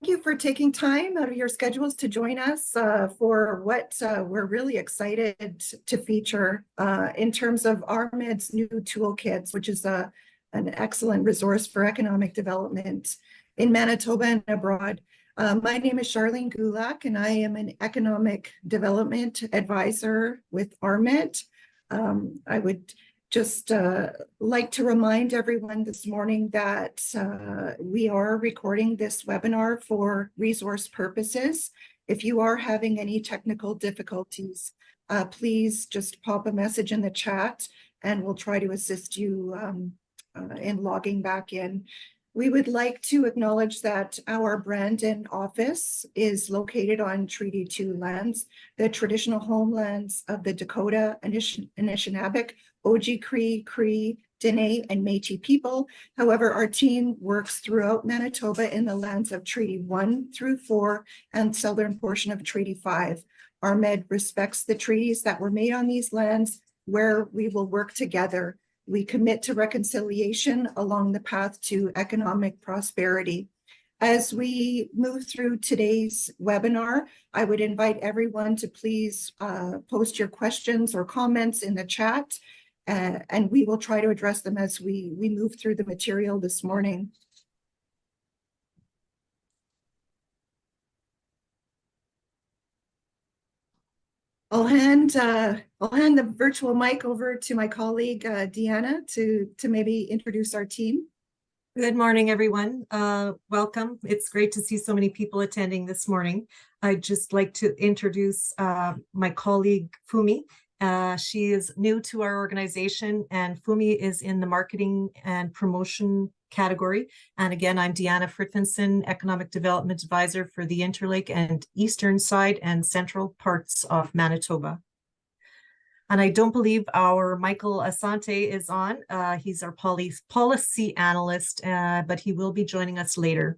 you for taking time out of your schedules to join us for what we're really excited to feature in terms of RMED's new toolkits, which is an excellent resource for economic development in Manitoba and abroad. My name is Charlene Gulak, and I am an economic development advisor with RMED. I would just like to remind everyone this morning that we are recording this webinar for resource purposes. If you are having any technical difficulties, please just pop a message in the chat and we'll try to assist you in logging back in. We would like to acknowledge that our Brandon office is located on Treaty 2 lands, the traditional homelands of the Dakota, Anishinaabe, Oji-Cree, Cree, Dene, and Métis people. However, our team works throughout Manitoba in the lands of Treaty 1 through 4 and southern portion of Treaty 5. RMED respects the treaties that were made on these lands where we will work together. We commit to reconciliation along the path to economic prosperity. As we move through today's webinar, I would invite everyone to please post your questions or comments in the chat, and we will try to address them as we move through the material this morning. I'll hand the virtual mic over to my colleague, Deanna, to maybe introduce our team. Good morning, everyone. Welcome. It's great to see so many people attending this morning. I'd just like to introduce my colleague, Fumi. She is new to our organization, and Fumi is in the marketing and promotion category. And again, I'm Deanna Fritvinson, Economic Development Advisor for the Interlake and Eastern side and central parts of Manitoba. And I don't believe our Michael Asante is on. He's our policy analyst, but he will be joining us later.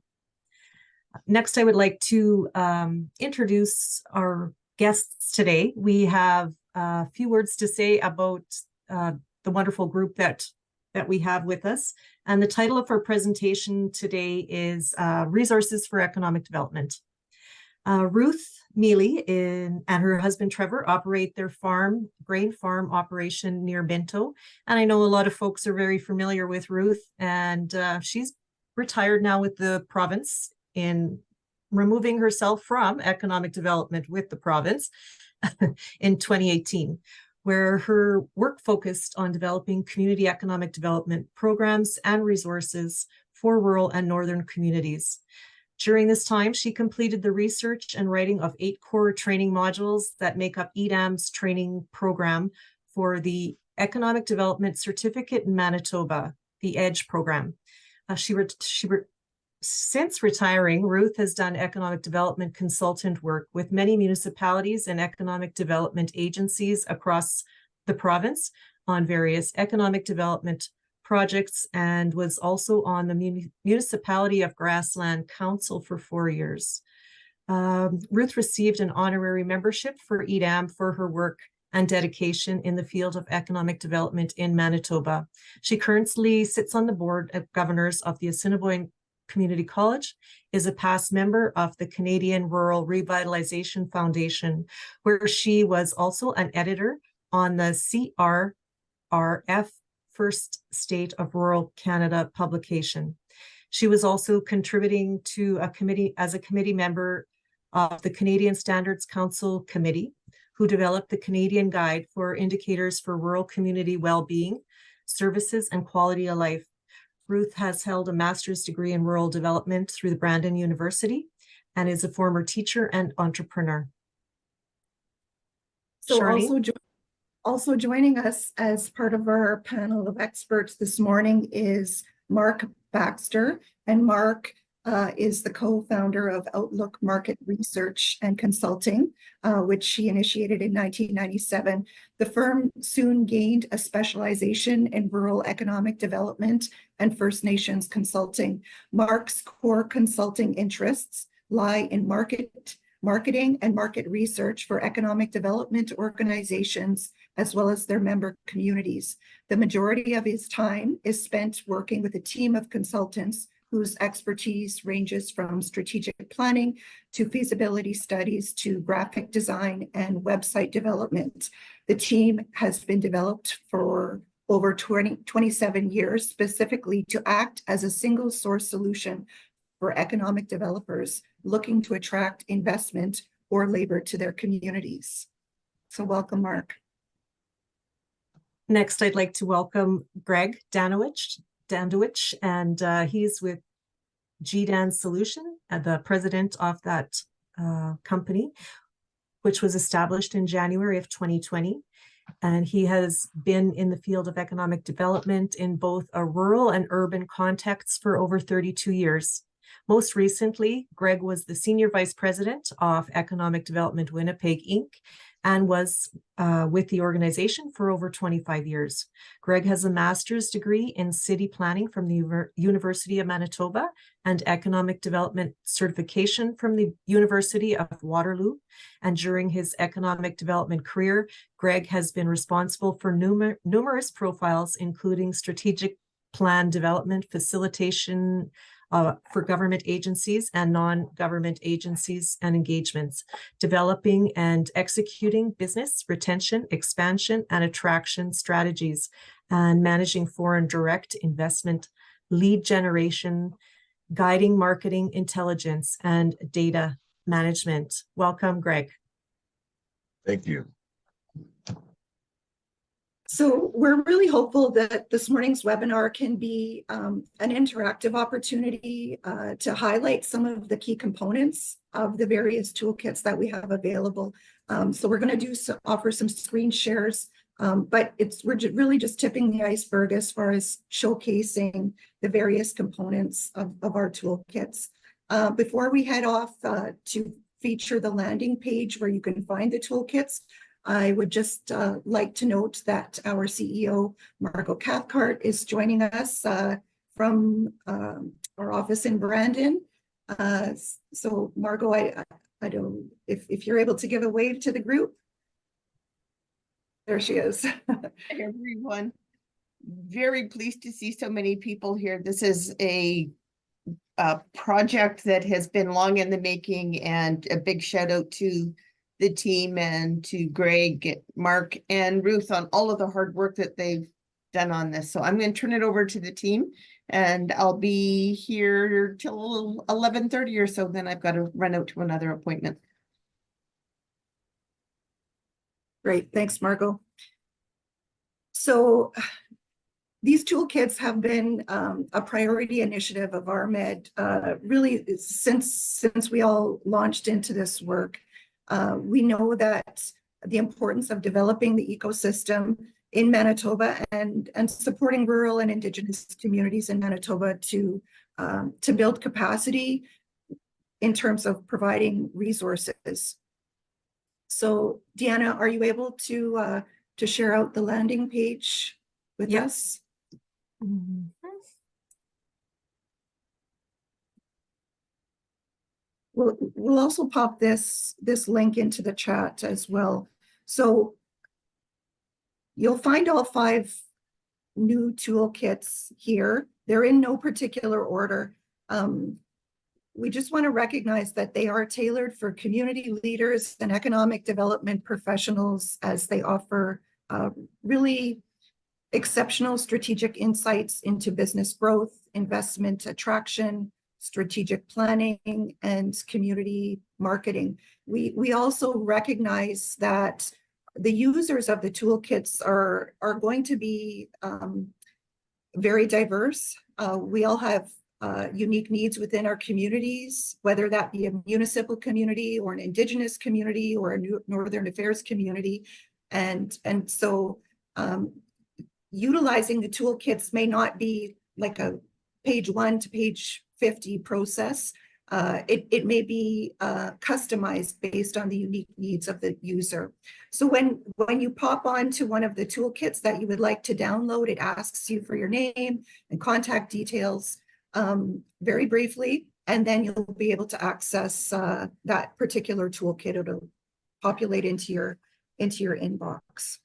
Next, I would like to introduce our guests today. We have a few words to say about the wonderful group that we have with us. And the title of our presentation today is Resources for Economic Development. Ruth Mealy and her husband Trevor operate their grain farm operation near Minto. And I know a lot of folks are very familiar with Ruth, and she's retired now with the province in removing herself from economic development with the province in 2018, where her work focused on developing community economic development programs and resources for rural and northern communities. During this time, she completed the research and writing of 8 core training modules that make up EDAM's training program for the Economic Development Certificate in Manitoba, the EDGE program. Since retiring, Ruth has done economic development consultant work with many municipalities and economic development agencies across the province on various economic development projects, and was also on the Municipality of Grassland Council for 4 years. Ruth received an honorary membership for EDAM for her work and dedication in the field of economic development in Manitoba. She currently sits on the board of governors of the Assiniboine Community College, is a past member of the Canadian Rural Revitalization Foundation, where she was also an editor on the CRRF First State of Rural Canada publication. She was also contributing to a committee as a committee member of the Canadian Standards Council Committee, who developed the Canadian Guide for Indicators for Rural Community Well-Being, Services and Quality of Life. Ruth has held a master's degree in rural development through the Brandon University and is a former teacher and entrepreneur. So also joining us as part of our panel of experts this morning is Mark Baxter, and Mark is the co-founder of Outlook Market Research and Consulting, which she initiated in 1997. The firm soon gained a specialization in rural economic development and First Nations consulting. Mark's core consulting interests lie in marketing and market research for economic development organizations, as well as their member communities. The majority of his time is spent working with a team of consultants whose expertise ranges from strategic planning to feasibility studies to graphic design and website development. The team has been developed for over 27 years, specifically to act as a single source solution for economic developers looking to attract investment or labor to their communities. So welcome, Mark. Next, I'd like to welcome Greg Dandewich, and he's with GDAN Solution, the president of that company, which was established in January of 2020. And he has been in the field of economic development in both a rural and urban context for over 32 years. Most recently, Greg was the Senior Vice President of Economic Development Winnipeg, Inc., and was with the organization for over 25 years. Greg has a master's degree in city planning from the University of Manitoba and economic development certification from the University of Waterloo. And during his economic development career, Greg has been responsible for numerous profiles, including strategic plan development, facilitation, for government agencies and non-government agencies and engagements, developing and executing business retention, expansion, and attraction strategies, and managing foreign direct investment, lead generation, guiding marketing intelligence, and data management. Welcome, Greg. Thank you. So we're really hopeful that this morning's webinar can be an interactive opportunity to highlight some of the key components of the various toolkits that we have available. So we're going to offer some screen shares, but we're really just tipping the iceberg as far as showcasing the various components of our toolkits. Before we head off to feature the landing page where you can find the toolkits, I would just like to note that our CEO, Margot Cathcart, is joining us from our office in Brandon. So Margot, I don't, if you're able to give a wave to the group. There she is. Hi, everyone. Very pleased to see so many people here. This is a project that has been long in the making, and a big shout out to the team and to Greg, Mark, and Ruth on all of the hard work that they've done on this. So I'm going to turn it over to the team, and I'll be here till 11:30 or so. Then I've got to run out to another appointment. Great, thanks, Margot. So these toolkits have been a priority initiative of RMED really since we all launched into this work. We know that the importance of developing the ecosystem in Manitoba and supporting rural and Indigenous communities in Manitoba to build capacity in terms of providing resources. So, Deanna, are you able to share out the landing page with us? Mm-hmm. We'll also pop this link into the chat as well. So you'll find all 5 new toolkits here. They're in no particular order. We just want to recognize that they are tailored for community leaders and economic development professionals, as they offer really exceptional strategic insights into business growth, investment attraction, strategic planning, and community marketing. We also recognize that the users of the toolkits are going to be very diverse. We all have unique needs within our communities, whether that be a municipal community or an Indigenous community or a Northern Affairs community. And so utilizing the toolkits may not be like a page 1 to page 50 process. It may be customized based on the unique needs of the user. So when you pop onto one of the toolkits that you would like to download, it asks you for your name and contact details very briefly, and then you'll be able to access that particular toolkit. It'll populate into your inbox.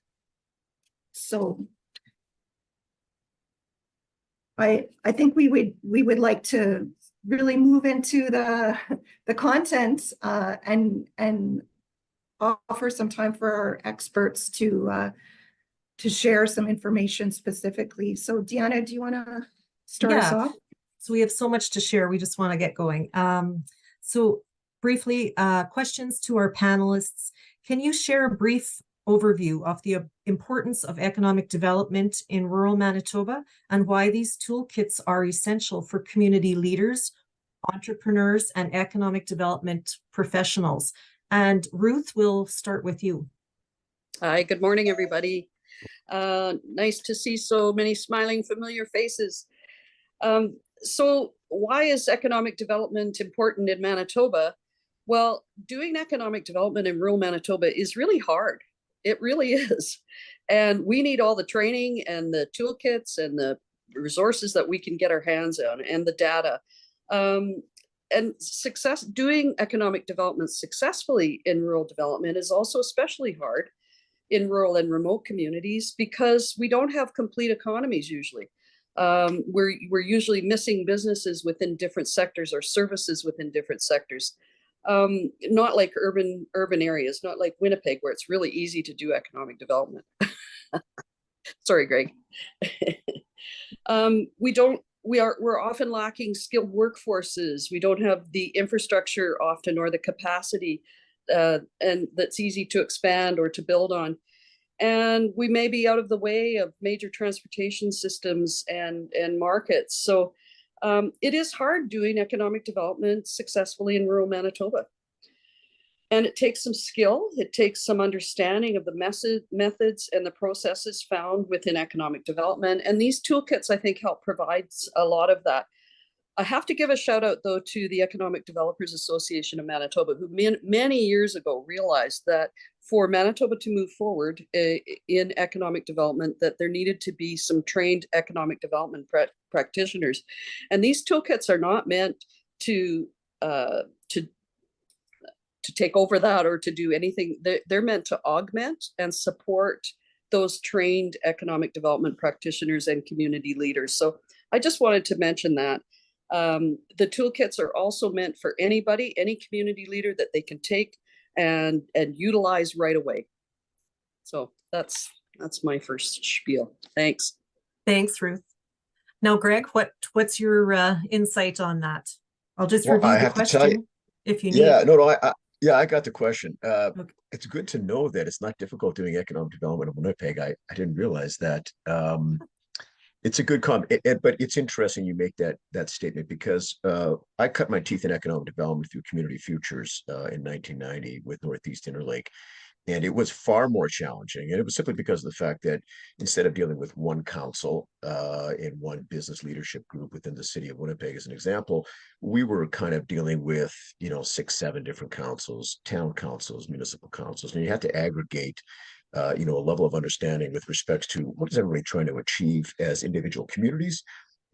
So I think we would like to really move into the content and offer some time for our experts to share some information specifically. So Deanna, do you want to start us Yeah. off? So we have so much to share. We just want to get going. So briefly, questions to our panelists. Can you share a brief overview of the importance of economic development in rural Manitoba and why these toolkits are essential for community leaders, entrepreneurs, and economic development professionals? And Ruth, we'll start with you. Hi, good morning, everybody. Nice to see so many smiling, familiar faces. So why is economic development important in Manitoba? Well, doing economic development in rural Manitoba is really hard. It really is. And we need all the training and the toolkits and the resources that we can get our hands on and the data. And doing economic development successfully in rural development is also especially hard in rural and remote communities because we don't have complete economies usually. We're usually missing businesses within different sectors or services within different sectors. Not like urban areas, not like Winnipeg, where it's really easy to do economic development. Sorry, Greg. We're often lacking skilled workforces. We don't have the infrastructure often or the capacity and that's easy to expand or to build on. And we may be out of the way of major transportation systems and markets. So it is hard doing economic development successfully in rural Manitoba. And it takes some skill, it takes some understanding of the methods and the processes found within economic development. And these toolkits, I think, help provide a lot of that. I have to give a shout out, though, to the Economic Developers Association of Manitoba, who many years ago realized that for Manitoba to move forward in economic development, that there needed to be some trained economic development practitioners. And these toolkits are not meant to take over that or to do anything. They're meant to augment and support those trained economic development practitioners and community leaders. So I just wanted to mention that. The toolkits are also meant for anybody, any community leader that they can take and utilize right away. So that's my first spiel. Thanks. Thanks, Ruth. Now, Greg, what's your insight on that? I'll just Well, review I the have to tell question you, if you yeah, need. no, I got the question. Okay. It's good to know that it's not difficult doing economic development in Winnipeg. I didn't realize that. It's a good comment, but it's interesting you make that statement because I cut my teeth in economic development through Community Futures in 1990 with Northeast Interlake. And it was far more challenging. And it was simply because of the fact that instead of dealing with one council and one business leadership group within the city of Winnipeg, as an example, we were kind of dealing with, 6, 7 different councils, town councils, municipal councils, and you had to aggregate a level of understanding with respect to what is everybody trying to achieve as individual communities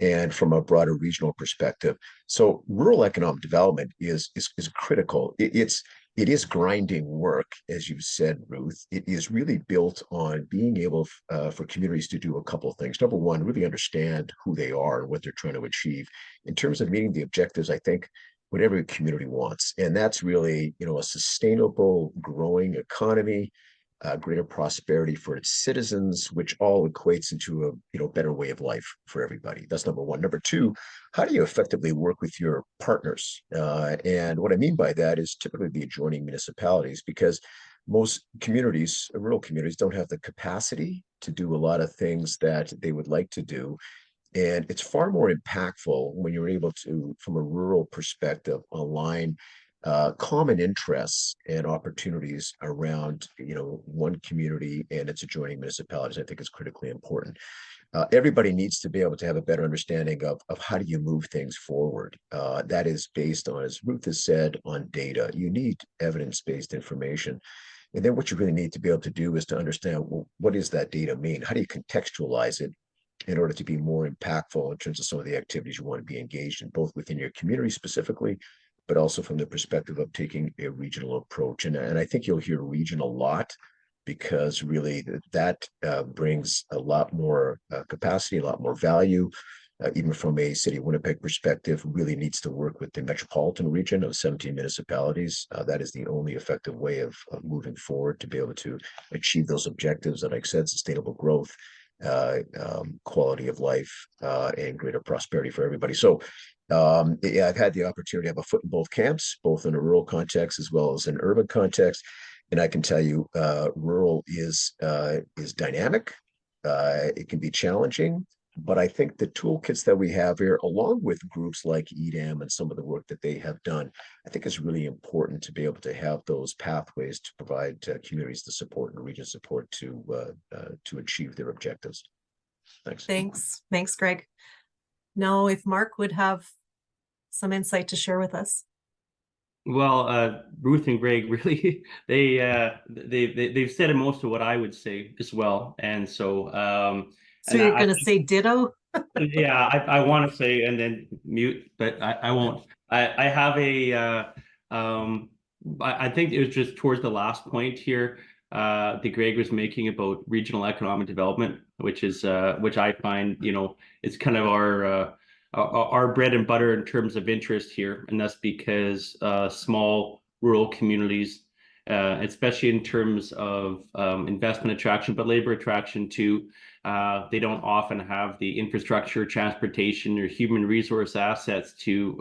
and from a broader regional perspective. So rural economic development is critical. It is grinding work, as you said, Ruth. It is really built on being able for communities to do a couple of things. Number one, really understand who they are and what they're trying to achieve in terms of meeting the objectives, I think, what every community wants. And that's really, a sustainable, growing economy, greater prosperity for its citizens, which all equates into a better way of life for everybody. That's number one. Number two, how do you effectively work with your partners? And what I mean by that is typically the adjoining municipalities, because most communities, rural communities, don't have the capacity to do a lot of things that they would like to do. And it's far more impactful when you're able to, from a rural perspective, align common interests and opportunities around, one community and its adjoining municipalities. I think is critically important. Everybody needs to be able to have a better understanding of how do you move things forward. That is based on, as Ruth has said, on data. You need evidence-based information. And then what you really need to be able to do is to understand, well, what does that data mean? How do you contextualize it in order to be more impactful in terms of some of the activities you want to be engaged in, both within your community specifically, but also from the perspective of taking a regional approach. And I think you'll hear region a lot because really that brings a lot more capacity, a lot more value. even from a city of Winnipeg perspective, really needs to work with the metropolitan region of 17 municipalities. That is the only effective way of moving forward to be able to achieve those objectives that, like I said, sustainable growth, quality of life, and greater prosperity for everybody. So yeah, I've had the opportunity to have a foot in both camps, both in a rural context as well as an urban context. And I can tell you, rural is dynamic. It can be challenging, but I think the toolkits that we have here, along with groups like EDAM and some of the work that they have done, I think is really important to be able to have those pathways to provide communities the support and region support to achieve their objectives. Thanks. Thanks, Greg. Now, if Mark would have some insight to share with us. Well, Ruth and Greg really they've said most of what I would say as well, and so So you're going to say ditto? Yeah, I want to say and then mute, but I won't. I have a I think it was just towards the last point here that Greg was making about regional economic development, which I find, it's kind of our bread and butter in terms of interest here, and that's because small rural communities, especially in terms of investment attraction, but labor attraction too, they don't often have the infrastructure, transportation, or human resource assets to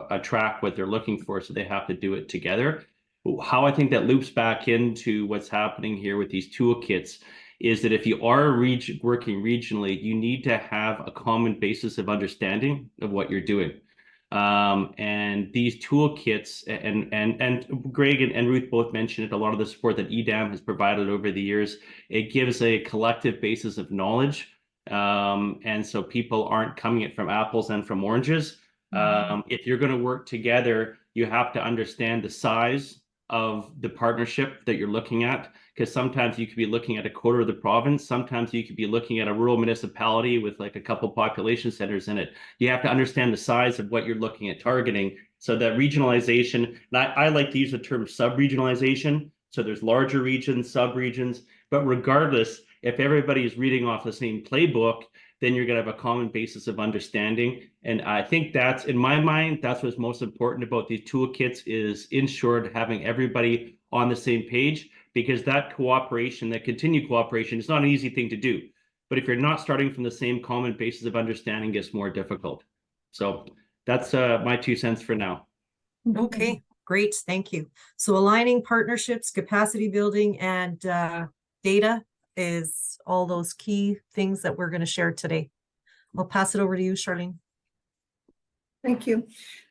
attract what they're looking for, so they have to do it together. How I think that loops back into what's happening here with these toolkits is that if you are working regionally, you need to have a common basis of understanding of what you're doing. And these toolkits, and Greg and Ruth both mentioned it, a lot of the support that EDAM has provided over the years, it gives a collective basis of knowledge. And so people aren't coming it from apples and from oranges. If you're going to work together, you have to understand the size of the partnership that you're looking at, because sometimes you could be looking at a quarter of the province. Sometimes you could be looking at a rural municipality with like a couple population centers in it. You have to understand the size of what you're looking at targeting. So that regionalization, and I like to use the term sub-regionalization. So there's larger regions, sub-regions, but regardless, if everybody is reading off the same playbook, then you're going to have a common basis of understanding. And I think that's, in my mind, that's what's most important about these toolkits, is in short, having everybody on the same page, because that cooperation, that continued cooperation, is not an easy thing to do. But if you're not starting from the same common basis of understanding, it gets more difficult. So that's my 2 cents for now. Okay, great. Thank you. So aligning partnerships, capacity building, and data is all those key things that we're going to share today. I'll pass it over to you, Charlene. Thank you.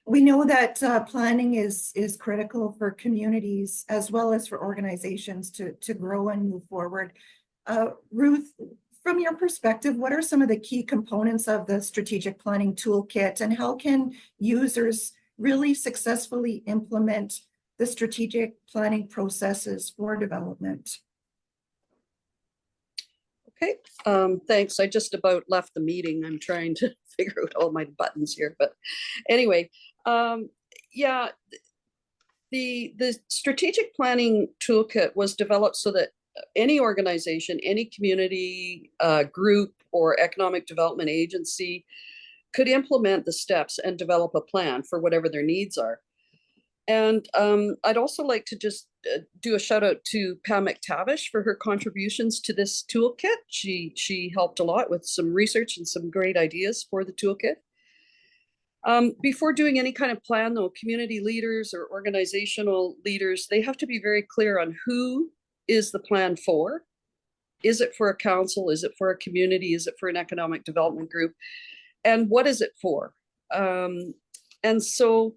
We know that planning is critical for communities as well as for organizations to grow and move forward. Ruth, from your perspective, what are some of the key components of the strategic planning toolkit, and how can users really successfully implement the strategic planning processes for development? Okay, thanks. I just about left the meeting. I'm trying to figure out all my buttons here, but anyway, yeah, the strategic planning toolkit was developed so that any organization, any community group or economic development agency could implement the steps and develop a plan for whatever their needs are. And I'd also like to just do a shout out to Pam McTavish for her contributions to this toolkit. She helped a lot with some research and some great ideas for the toolkit. Before doing any kind of plan, though, community leaders or organizational leaders, they have to be very clear on who is the plan for. Is it for a council? Is it for a community? Is it for an economic development group? And what is it for? And so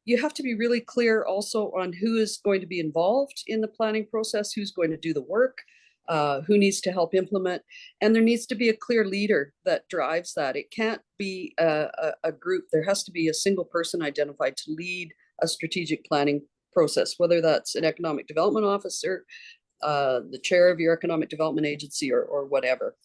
you have to be really clear also on who is going to be involved in the planning process, who's going to do the work, who needs to help implement, and there needs to be a clear leader that drives that. It can't be a group. There has to be a single person identified to lead a strategic planning process, whether that's an economic development officer, the chair of your economic development agency, or whatever.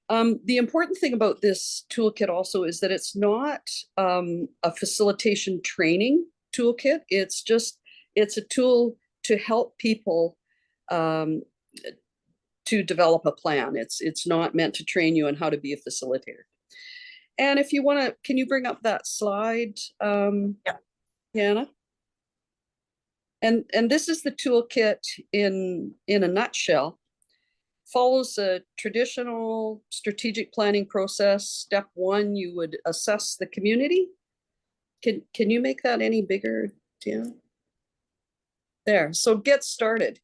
The important thing about this toolkit also is that it's not a facilitation training toolkit. It's a tool to help people to develop a plan. It's not meant to train you on how to be a facilitator. And if you want to, can you bring up that slide, Yeah. Hannah? And this is the toolkit in a nutshell. Follows a traditional strategic planning process. Step one, you would assess the community. Can you make that any bigger, Tina? There, so get started.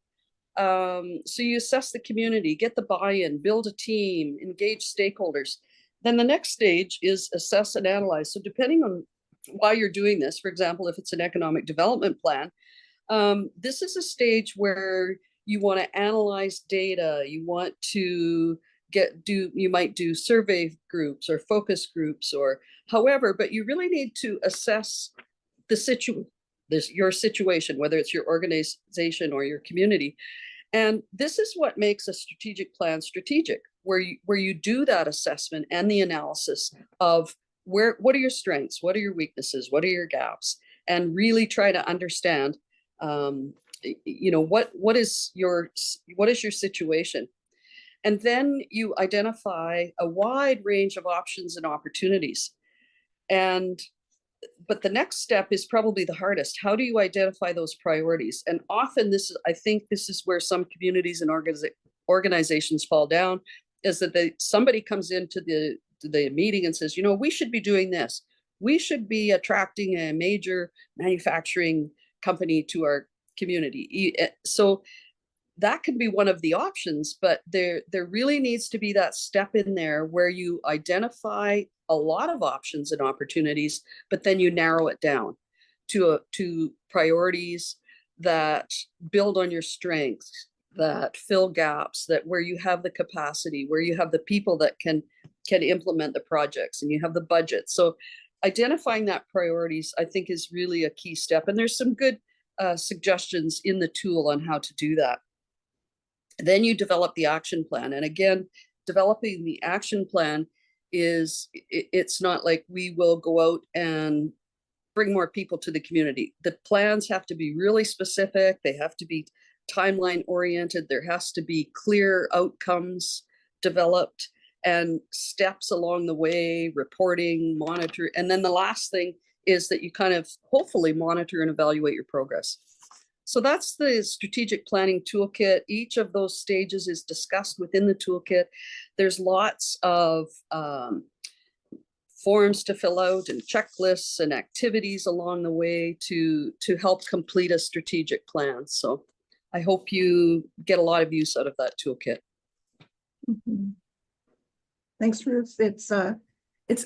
So you assess the community, get the buy-in, build a team, engage stakeholders. Then the next stage is assess and analyze. So depending on why you're doing this, for example, if it's an economic development plan, this is a stage where you want to analyze data. You want to you might do survey groups or focus groups or however, but you really need to assess your situation, whether it's your organization or your community. And this is what makes a strategic plan strategic, where you do that assessment and the analysis of what are your strengths, what are your weaknesses, what are your gaps, and really try to understand what is your situation. And then you identify a wide range of options and opportunities. But the next step is probably the hardest. How do you identify those priorities? And often I think this is where some communities and organizations fall down, is that somebody comes into the meeting and says, we should be doing this. We should be attracting a major manufacturing company to our community. So that could be one of the options, but there really needs to be that step in there where you identify a lot of options and opportunities, but then you narrow it down to priorities that build on your strengths, that fill gaps, that where you have the capacity, where you have the people that can implement the projects, and you have the budget. So identifying that priorities, I think, is really a key step. And there's some good suggestions in the tool on how to do that. Then you develop the action plan. And again, developing the action plan it's not like we will go out and bring more people to the community. The plans have to be really specific. They have to be timeline oriented. There has to be clear outcomes developed and steps along the way, reporting, monitor. And then the last thing is that you kind of hopefully monitor and evaluate your progress. So that's the strategic planning toolkit. Each of those stages is discussed within the toolkit. There's lots of forms to fill out and checklists and activities along the way to help complete a strategic plan. So I hope you get a lot of use out of that toolkit. Mm-hmm. Thanks, Ruth. It's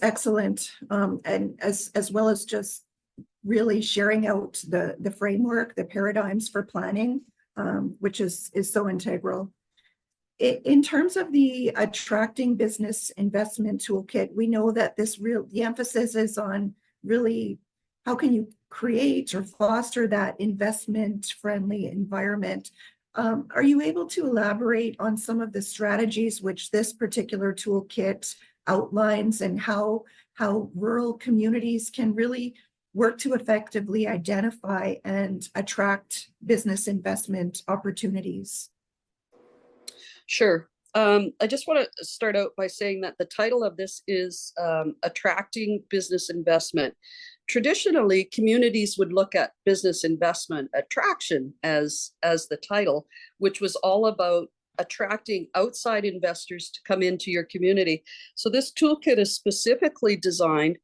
excellent, and as well as just really sharing out the framework, the paradigms for planning, which is so integral. In terms of the attracting business investment toolkit, we know that the emphasis is on really how can you create or foster that investment-friendly environment. Are you able to elaborate on some of the strategies which this particular toolkit outlines, and how rural communities can really work to effectively identify and attract business investment opportunities? Sure. I just want to start out by saying that the title of this is Attracting Business Investment. Traditionally, communities would look at business investment attraction as the title, which was all about attracting outside investors to come into your community. So this toolkit is specifically designed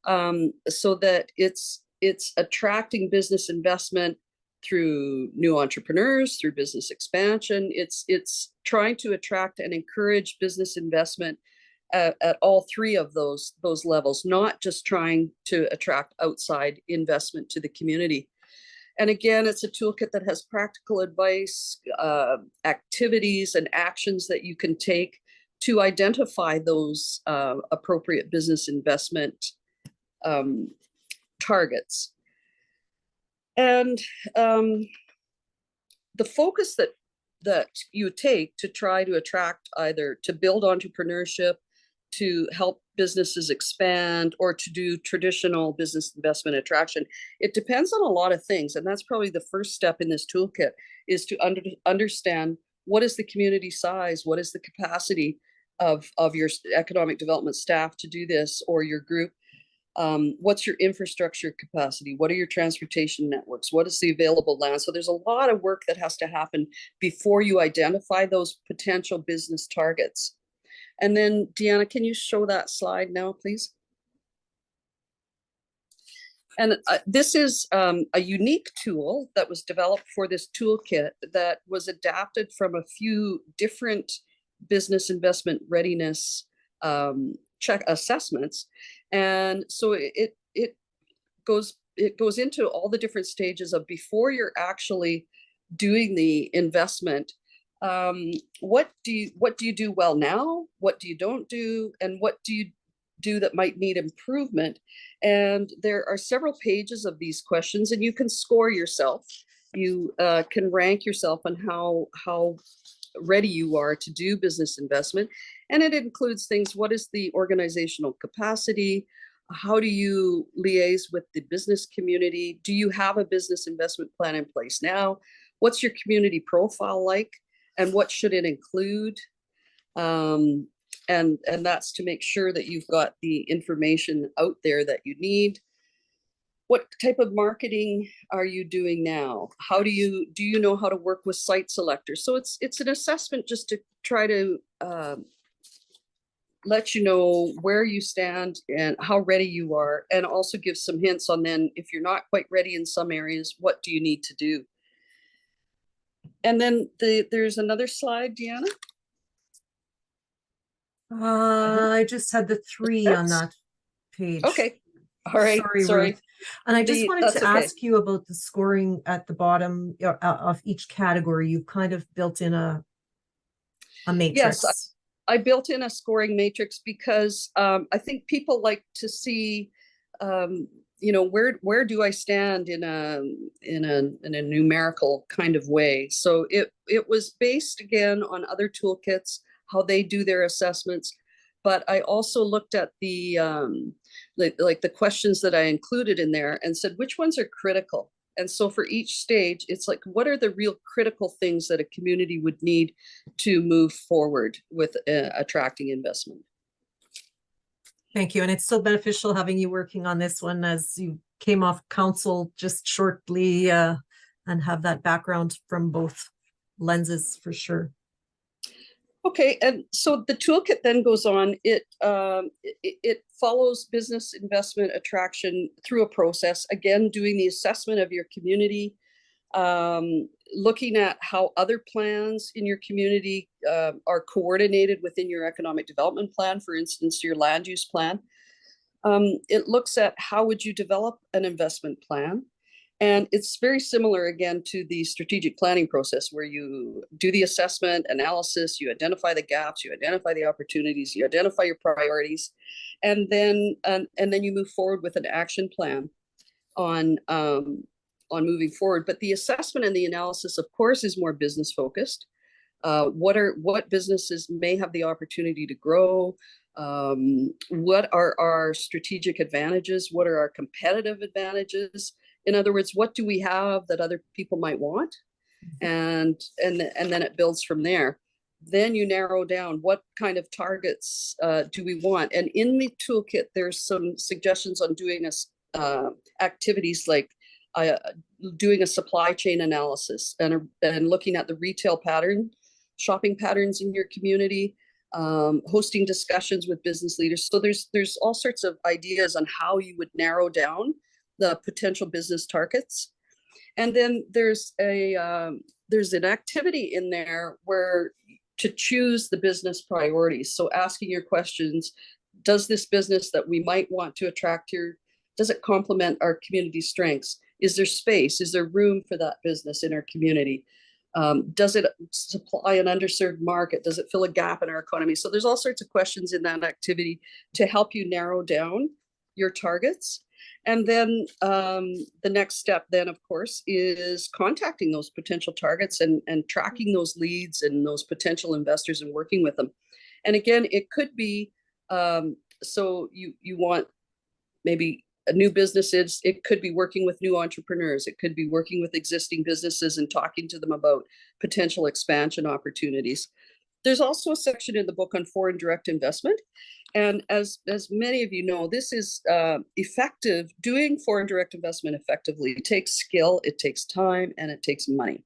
so that it's attracting business investment through new entrepreneurs, through business expansion. It's trying to attract and encourage business investment at all three of those levels, not just trying to attract outside investment to the community. And again, it's a toolkit that has practical advice, activities and actions that you can take to identify those appropriate business investment targets. And the focus that you take to try to attract, either to build entrepreneurship, to help businesses expand, or to do traditional business investment attraction, it depends on a lot of things. And that's probably the first step in this toolkit, is to understand what is the community size, what is the capacity, of your economic development staff to do this, or your group. What's your infrastructure capacity? What are your transportation networks? What is the available land? So there's a lot of work that has to happen before you identify those potential business targets. And then, Deanna, can you show that slide now, please? And this is a unique tool that was developed for this toolkit that was adapted from a few different business investment readiness check assessments. And so it goes into all the different stages of before you're actually doing the investment. What do you do well now? What do you don't do? And what do you do that might need improvement? And there are several pages of these questions, and you can score yourself. You can rank yourself on how ready you are to do business investment. And it includes things: what is the organizational capacity? How do you liaise with the business community? Do you have a business investment plan in place now? What's your community profile like? And what should it include? And that's to make sure that you've got the information out there that you need. What type of marketing are you doing now? How do you know how to work with site selectors? So it's an assessment just to try to let you know where you stand and how ready you are, and also give some hints on then if you're not quite ready in some areas, what do you need to do? And then there's another slide, Deanna. I just had the 3 on that page. Okay. All right. Sorry. Ruth. And I just wanted to okay. ask you about the scoring at the bottom of each category. You've kind of built in a matrix. Yes, I built in a scoring matrix because I think people like to see, where do I stand in a numerical kind of way. So it was based again on other toolkits, how they do their assessments. But I also looked at the like the questions that I included in there and said, which ones are critical? And so for each stage, it's like, what are the real critical things that a community would need to move forward with attracting investment? Thank you. And it's so beneficial having you working on this one, as you came off council just shortly and have that background from both lenses for sure. Okay, and so the toolkit then goes on. It follows business investment attraction through a process, again, doing the assessment of your community, looking at how other plans in your community are coordinated within your economic development plan, for instance, your land use plan. It looks at how would you develop an investment plan. And it's very similar, again, to the strategic planning process, where you do the assessment, analysis, you identify the gaps, you identify the opportunities, you identify your priorities, and then you move forward with an action plan on moving forward. But the assessment and the analysis, of course, is more business focused. What businesses may have the opportunity to grow? What are our strategic advantages? What are our competitive advantages? In other words, what do we have that other people might want? And then it builds from there. Then you narrow down what kind of targets do we want. And in the toolkit, there's some suggestions on doing activities like doing a supply chain analysis and looking at the retail shopping patterns in your community, hosting discussions with business leaders. So there's all sorts of ideas on how you would narrow down the potential business targets. And then there's an activity in there where to choose the business priorities. So asking your questions, does this business that we might want to attract here, does it complement our community strengths? Is there space? Is there room for that business in our community? Does it supply an underserved market? Does it fill a gap in our economy? So there's all sorts of questions in that activity to help you narrow down your targets. And then the next step then, of course, is contacting those potential targets and tracking those leads and those potential investors and working with them. And again, it could be, so you want maybe a new businesses, it could be working with new entrepreneurs, it could be working with existing businesses and talking to them about potential expansion opportunities. There's also a section in the book on foreign direct investment. And as many of you know, this is effective. Doing foreign direct investment effectively, it takes skill, it takes time, and it takes money.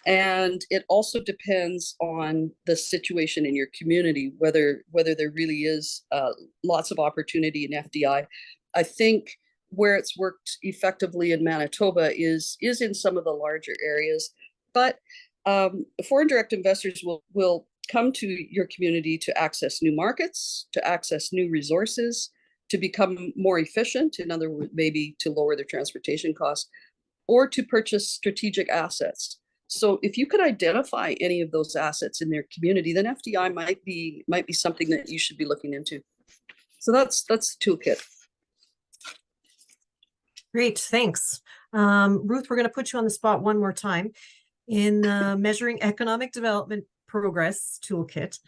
And it also depends on the situation in your community, whether there really is lots of opportunity in FDI. I think where it's worked effectively in Manitoba is in some of the larger areas, but foreign direct investors will come to your community to access new markets, to access new resources, to become more efficient, in other words, maybe to lower their transportation costs, or to purchase strategic assets. So if you could identify any of those assets in their community, then FDI might be something that you should be looking into. So that's the toolkit. Great, thanks. Ruth, we're going to put you on the spot one more time. In the Measuring Economic Development Progress Toolkit,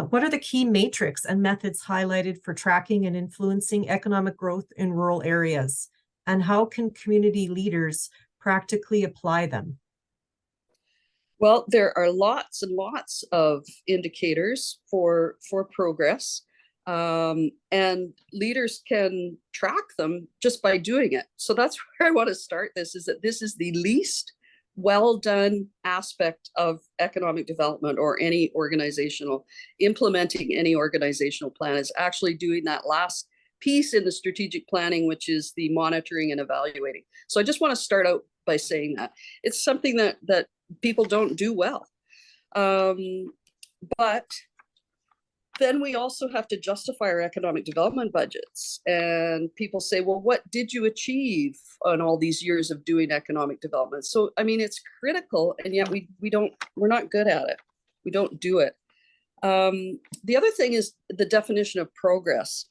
what are the key metrics and methods highlighted for tracking and influencing economic growth in rural areas? And how can community leaders practically apply them? Well, there are lots and lots of indicators for progress, and leaders can track them just by doing it. So that's where I want to start this, is that this is the least well done aspect of economic development, or any organizational, implementing any organizational plan, is actually doing that last piece in the strategic planning, which is the monitoring and evaluating. So I just want to start out by saying that it's something that people don't do well. But then we also have to justify our economic development budgets. And people say, well, what did you achieve on all these years of doing economic development? So, I mean, it's critical, and yet we're not good at it. We don't do it. The other thing is the definition of progress.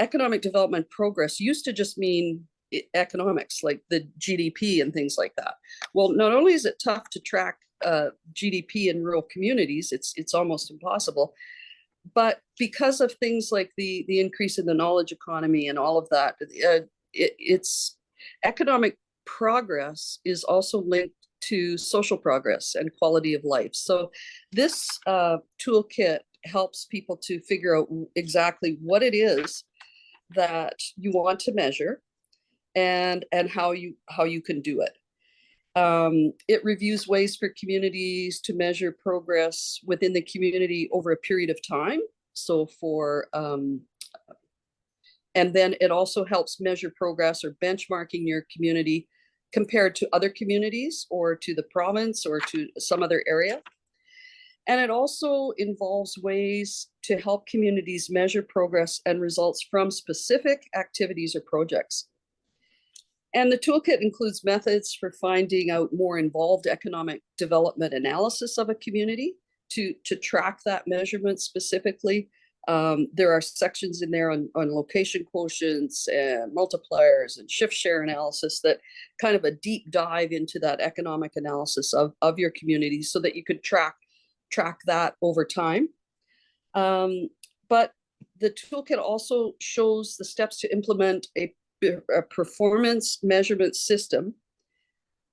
Economic development progress used to just mean economics, like the GDP and things like that. Well, not only is it tough to track GDP in rural communities, it's almost impossible, but because of things like the increase in the knowledge economy and all of that, it's economic progress is also linked to social progress and quality of life. So this toolkit helps people to figure out exactly what it is that you want to measure, and how you can do it. It reviews ways for communities to measure progress within the community over a period of time. So and then it also helps measure progress or benchmarking your community compared to other communities, or to the province, or to some other area. And it also involves ways to help communities measure progress and results from specific activities or projects. And the toolkit includes methods for finding out more involved economic development analysis of a community to track that measurement specifically. There are sections in there on location quotients and multipliers and shift share analysis, that kind of a deep dive into that economic analysis of your community, so that you could track that over time. But the toolkit also shows the steps to implement a performance measurement system,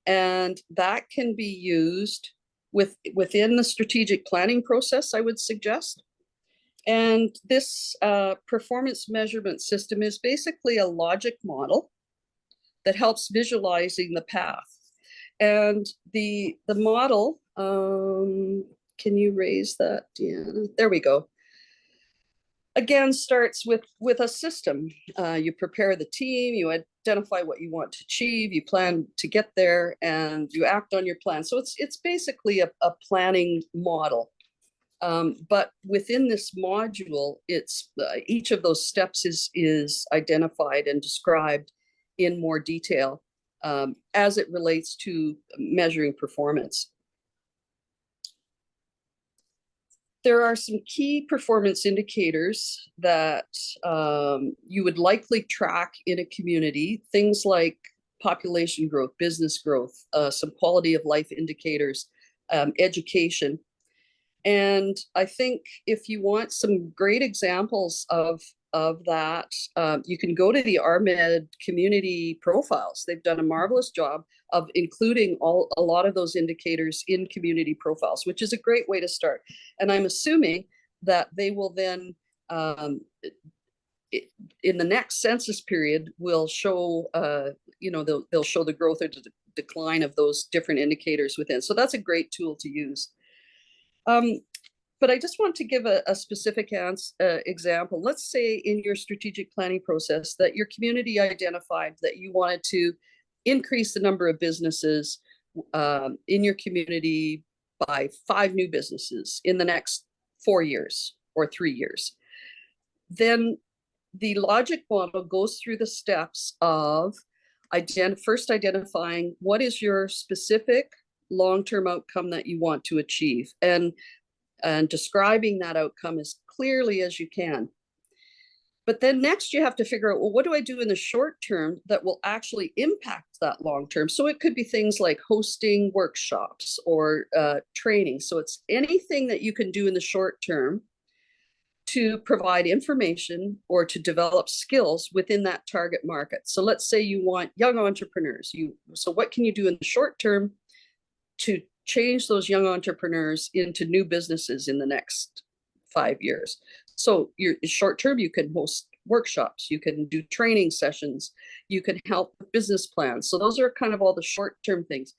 and that can be used within the strategic planning process, I would suggest. And this performance measurement system is basically a logic model that helps visualizing the path. And the model, can you raise that, Deanna? There we go. Again, starts with a system. You prepare the team, you identify what you want to achieve, you plan to get there, and you act on your plan. So it's basically a planning model. But within this module, it's each of those steps is identified and described in more detail as it relates to measuring performance. There are some key performance indicators that you would likely track in a community, things like population growth, business growth, some quality of life indicators, education. And I think if you want some great examples of of that, you can go to the RMED community profiles. They've done a marvelous job of including a lot of those indicators in community profiles, which is a great way to start. And I'm assuming that they will then, in the next census period, will show, they'll show the growth or decline of those different indicators within. So that's a great tool to use. But I just want to give a specific example. Let's say in your strategic planning process that your community identified that you wanted to increase the number of businesses in your community by 5 new businesses in the next 4 years or 3 years. Then the logic model goes through the steps of first identifying what is your specific long-term outcome that you want to achieve, and describing that outcome as clearly as you can. But then next you have to figure out, well, what do I do in the short term that will actually impact that long term? So it could be things like hosting workshops or training. So it's anything that you can do in the short term to provide information or to develop skills within that target market. So let's say you want young entrepreneurs. So what can you do in the short term to change those young entrepreneurs into new businesses in the next 5 years? So your short term, you can host workshops, you can do training sessions, you can help with business plans. So those are kind of all the short term things.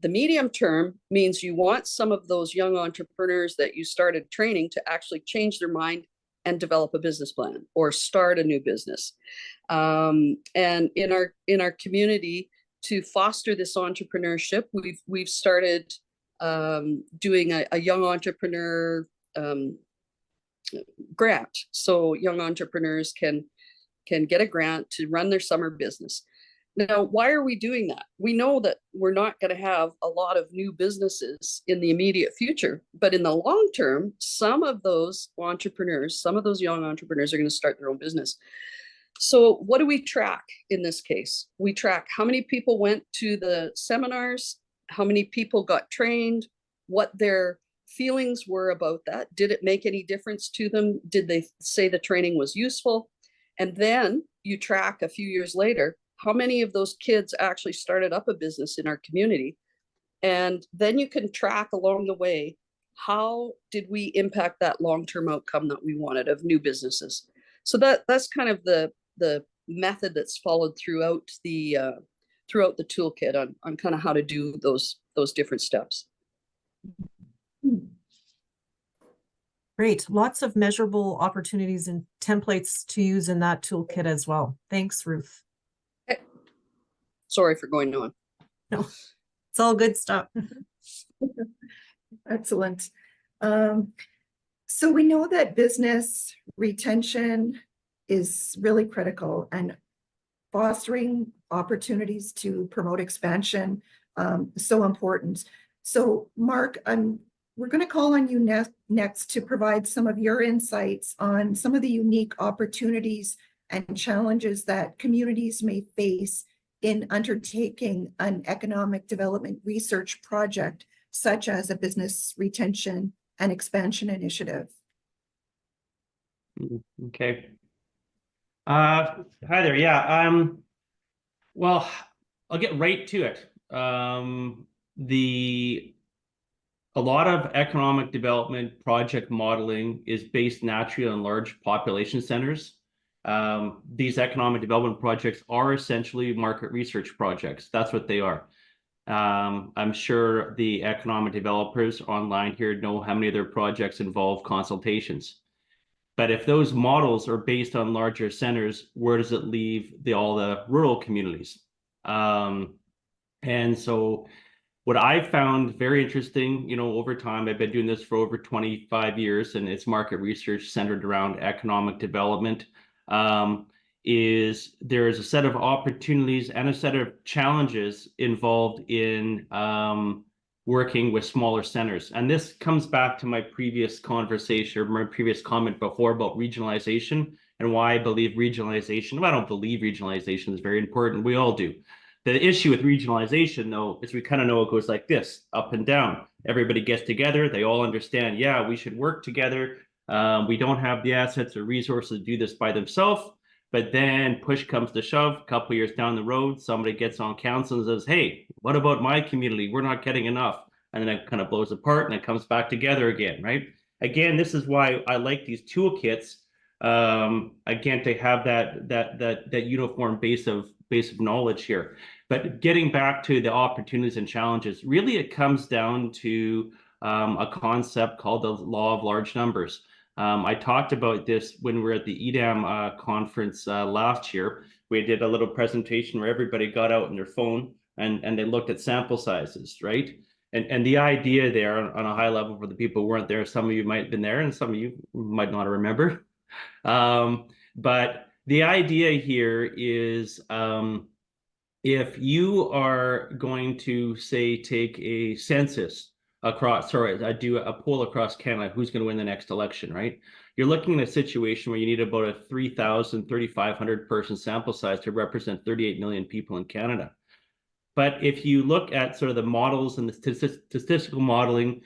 The medium term means you want some of those young entrepreneurs that you started training to actually change their mind and develop a business plan or start a new business. And in our community, to foster this entrepreneurship, we've started doing a young entrepreneur grant. So young entrepreneurs can get a grant to run their summer business. Now, why are we doing that? We know that we're not going to have a lot of new businesses in the immediate future, but in the long term, some of those entrepreneurs, some of those young entrepreneurs are going to start their own business. So what do we track in this case? We track how many people went to the seminars, how many people got trained, what their feelings were about that. Did it make any difference to them? Did they say the training was useful? And then you track a few years later, how many of those kids actually started up a business in our community? And then you can track along the way, how did we impact that long-term outcome that we wanted of new businesses? So that's kind of the method that's followed throughout the toolkit on kind of how to do those different steps. Great. Lots of measurable opportunities and templates to use in that toolkit as well. Thanks, Ruth. Okay. Sorry for going on. No, it's all good stuff. Excellent. So we know that business retention is really critical, and fostering opportunities to promote expansion so important. So Mark, we're going to call on you next to provide some of your insights on some of the unique opportunities and challenges that communities may face in undertaking an economic development research project, such as a business retention and expansion initiative. Okay. Hi there. Yeah. Well, I'll get right to it. A lot of economic development project modeling is based naturally on large population centers. These economic development projects are essentially market research projects. That's what they are. I'm sure the economic developers online here know how many of their projects involve consultations. But if those models are based on larger centers, where does it leave all the rural communities? And so what I found very interesting, over time, I've been doing this for over 25 years, and it's market research centered around economic development, is there is a set of opportunities and a set of challenges involved in working with smaller centers. And this comes back to my previous conversation, or my previous comment before about regionalization and why I believe regionalization. Well, I don't believe regionalization is very important. We all do. The issue with regionalization, though, is we kind of know it goes like this, up and down. Everybody gets together. They all understand, yeah, we should work together. We don't have the assets or resources to do this by themselves. But then push comes to shove, a couple of years down the road, somebody gets on council and says, hey, what about my community? We're not getting enough. And then it kind of blows apart and it comes back together again, right? Again, this is why I like these toolkits. Again, to have that uniform base of knowledge here. But getting back to the opportunities and challenges, really it comes down to a concept called the law of large numbers. I talked about this when we were at the EDAM conference last year. We did a little presentation where everybody got out on their phone and they looked at sample sizes, right? And the idea there on a high level for the people who weren't there, some of you might have been there and some of you might not remember. But the idea here is if you are going to, say, take a census across, sorry, I do a poll across Canada, who's going to win the next election, right? You're looking at a situation where you need about a 3,500 person sample size to represent 38 million people in Canada. But if you look at sort of the models and the statistical modeling,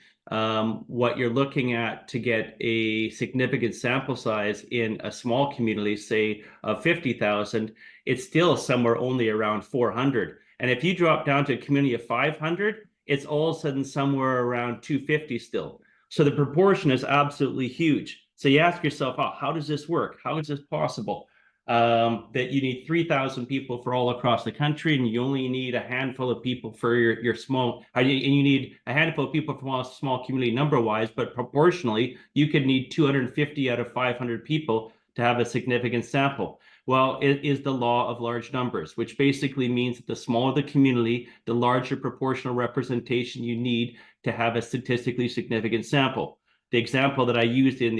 what you're looking at to get a significant sample size in a small community, say of 50,000, it's still somewhere only around 400. And if you drop down to a community of 500, it's all of a sudden somewhere around 250 still. So the proportion is absolutely huge. So you ask yourself, oh, how does this work? How is this possible? That you need 3,000 people for all across the country, and you only need a handful of people for your small, and you need a handful of people from a small community number-wise, but proportionally, you could need 250 out of 500 people to have a significant sample. Well, it is the law of large numbers, which basically means that the smaller the community, the larger proportional representation you need to have a statistically significant sample. The example that I used in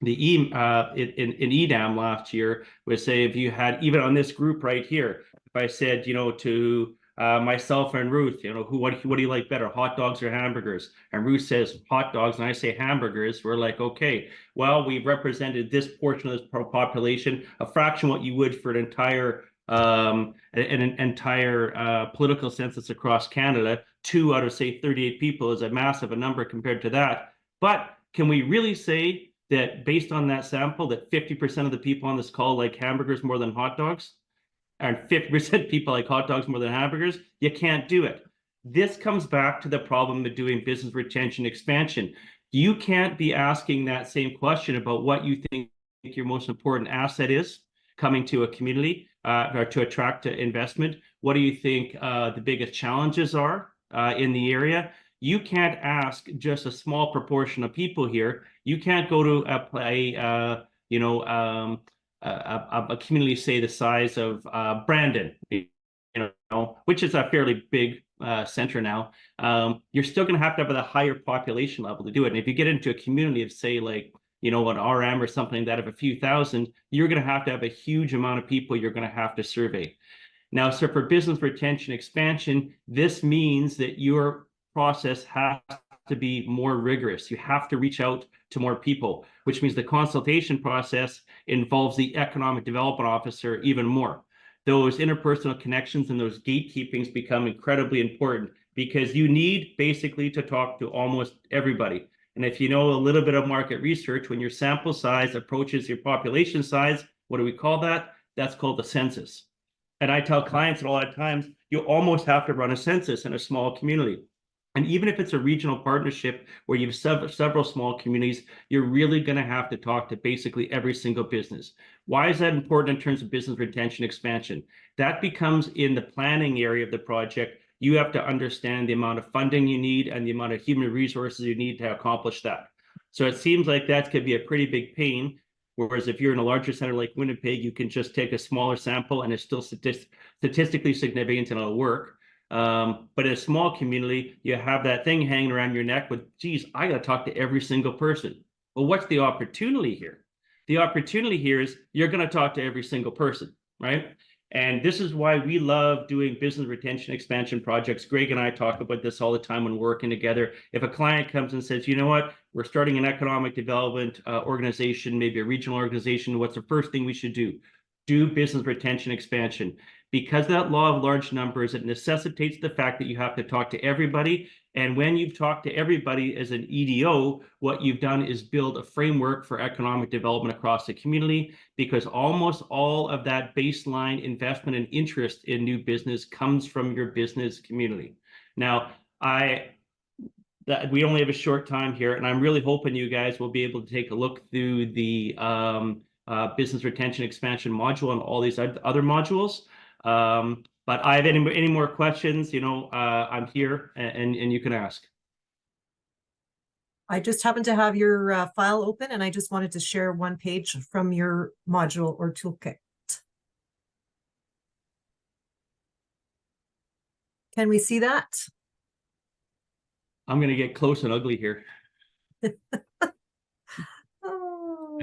EDAM last year was, say, if you had, even on this group right here, if I said, to myself and Ruth, what do you like better, hot dogs or hamburgers? And Ruth says hot dogs, and I say hamburgers. We're like, okay, well, we've represented this portion of this population, a fraction what you would for an entire political census across Canada. 2 out of, say, 38 people is a massive number compared to that. But can we really say that based on that sample, that 50% of the people on this call like hamburgers more than hot dogs? And 50% people like hot dogs more than hamburgers? You can't do it. This comes back to the problem of doing business retention expansion. You can't be asking that same question about what you think your most important asset is coming to a community or to attract investment. What do you think the biggest challenges are in the area? You can't ask just a small proportion of people here. You can't go to a community, say, the size of Brandon, which is a fairly big center now. You're still going to have a higher population level to do it. And if you get into a community of, say, like, an RM or something that of a few thousand, you're going to have a huge amount of people you're going to have to survey. Now, so for business retention expansion, this means that your process has to be more rigorous. You have to reach out to more people, which means the consultation process involves the economic development officer even more. Those interpersonal connections and those gatekeepings become incredibly important because you need basically to talk to almost everybody. And if you know a little bit of market research, when your sample size approaches your population size, what do we call that? That's called the census. And I tell clients a lot of times, you almost have to run a census in a small community. And even if it's a regional partnership where you have several small communities, you're really going to have to talk to basically every single business. Why is that important in terms of business retention expansion? That becomes in the planning area of the project. You have to understand the amount of funding you need and the amount of human resources you need to accomplish that. So it seems like that could be a pretty big pain. Whereas if you're in a larger center like Winnipeg, you can just take a smaller sample and it's still statistically significant and it'll work. But in a small community, you have that thing hanging around your neck with, geez, I got to talk to every single person. Well, what's the opportunity here? The opportunity here is you're going to talk to every single person, right? And this is why we love doing business retention expansion projects. Greg and I talk about this all the time when we're working together. If a client comes and says, you know what, we're starting an economic development organization, maybe a regional organization, what's the first thing we should do? Do business retention expansion. Because that law of large numbers, it necessitates the fact that you have to talk to everybody. And when you've talked to everybody as an EDO, what you've done is build a framework for economic development across the community, because almost all of that baseline investment and interest in new business comes from your business community. Now, we only have a short time here, and I'm really hoping you guys will be able to take a look through the business retention expansion module and all these other modules. But I have any more questions, I'm here and you can ask. I just happen to have your file open, and I just wanted to share one page from your module or toolkit. Can we see that? I'm going to get close and ugly here. Oh,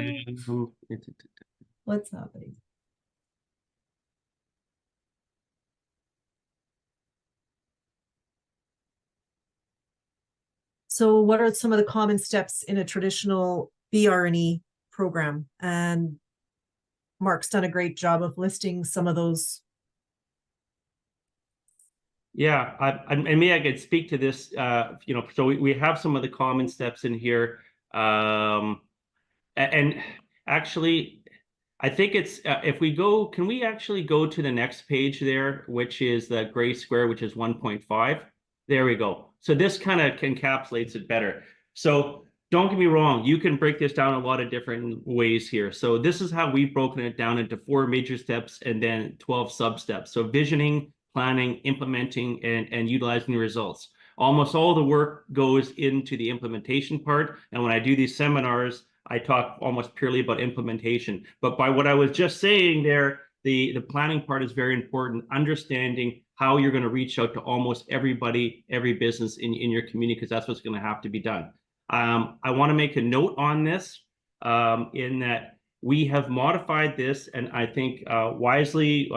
what's happening? So what are some of the common steps in a traditional BR&E program? And Mark's done a great job of listing some of those. Yeah, and maybe I could speak to this, so we have some of the common steps in here. And actually, I think it's, if we go, can we actually go to the next page there, which is the gray square, which is 1.5? There we go. So this kind of encapsulates it better. So don't get me wrong, you can break this down a lot of different ways here. So this is how we've broken it down into 4 major steps and then 12 sub-steps. So visioning, planning, implementing, and utilizing the results. Almost all the work goes into the implementation part. And when I do these seminars, I talk almost purely about implementation. But by what I was just saying there, the planning part is very important, understanding how you're going to reach out to almost everybody, every business in your community, because that's what's going to have to be done. I want to make a note on this in that we have modified this, and I think wisely,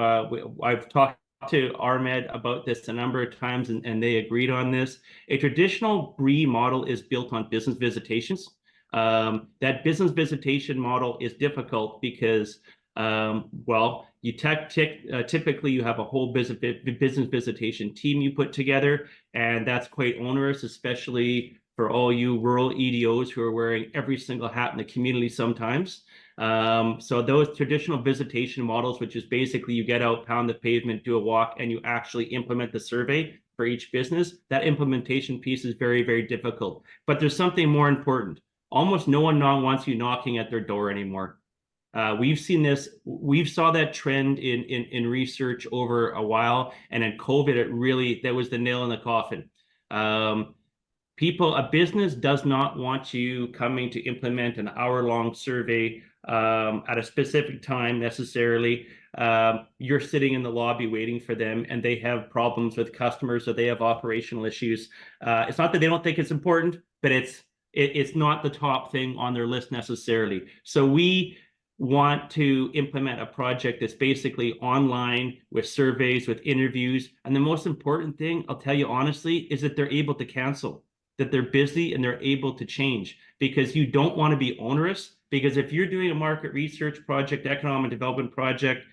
I've talked to RMED about this a number of times, and they agreed on this. A traditional BRE model is built on business visitations. That business visitation model is difficult because, well, you typically you have a whole business visitation team you put together, and that's quite onerous, especially for all you rural EDOs who are wearing every single hat in the community sometimes. So those traditional visitation models, which is basically you get out, pound the pavement, do a walk, and you actually implement the survey for each business, that implementation piece is very, very difficult. But there's something more important. Almost no one wants you knocking at their door anymore. We've seen this, we've saw that trend in research over a while, and in COVID, that was the nail in the coffin. A business does not want you coming to implement an hour-long survey at a specific time necessarily. You're sitting in the lobby waiting for them, and they have problems with customers, or they have operational issues. It's not that they don't think it's important, but it's not the top thing on their list necessarily. So we want to implement a project that's basically online with surveys, with interviews. And the most important thing, I'll tell you honestly, is that they're able to cancel, that they're busy and they're able to change, because you don't want to be onerous. Because if you're doing a market research project, economic development project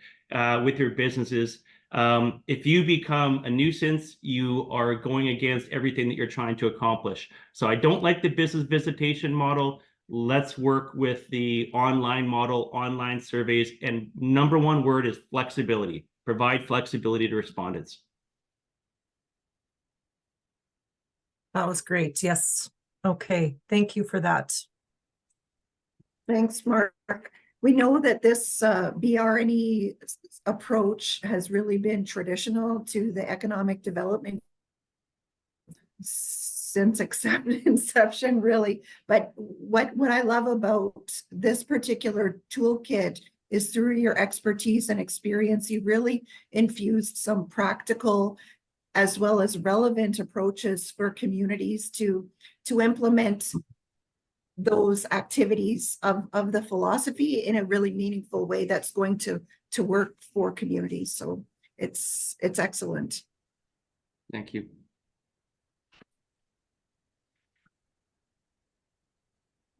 with your businesses, if you become a nuisance, you are going against everything that you're trying to accomplish. So I don't like the business visitation model. Let's work with the online model, online surveys, and number one word is flexibility. Provide flexibility to respondents. That was great. Yes. Okay. Thank you for that. Thanks, Mark. We know that this BR&E approach has really been traditional to the economic development since inception, really. But what I love about this particular toolkit is through your expertise and experience, you really infused some practical as well as relevant approaches for communities to implement those activities of the philosophy in a really meaningful way that's going to work for communities. So it's excellent. Thank you.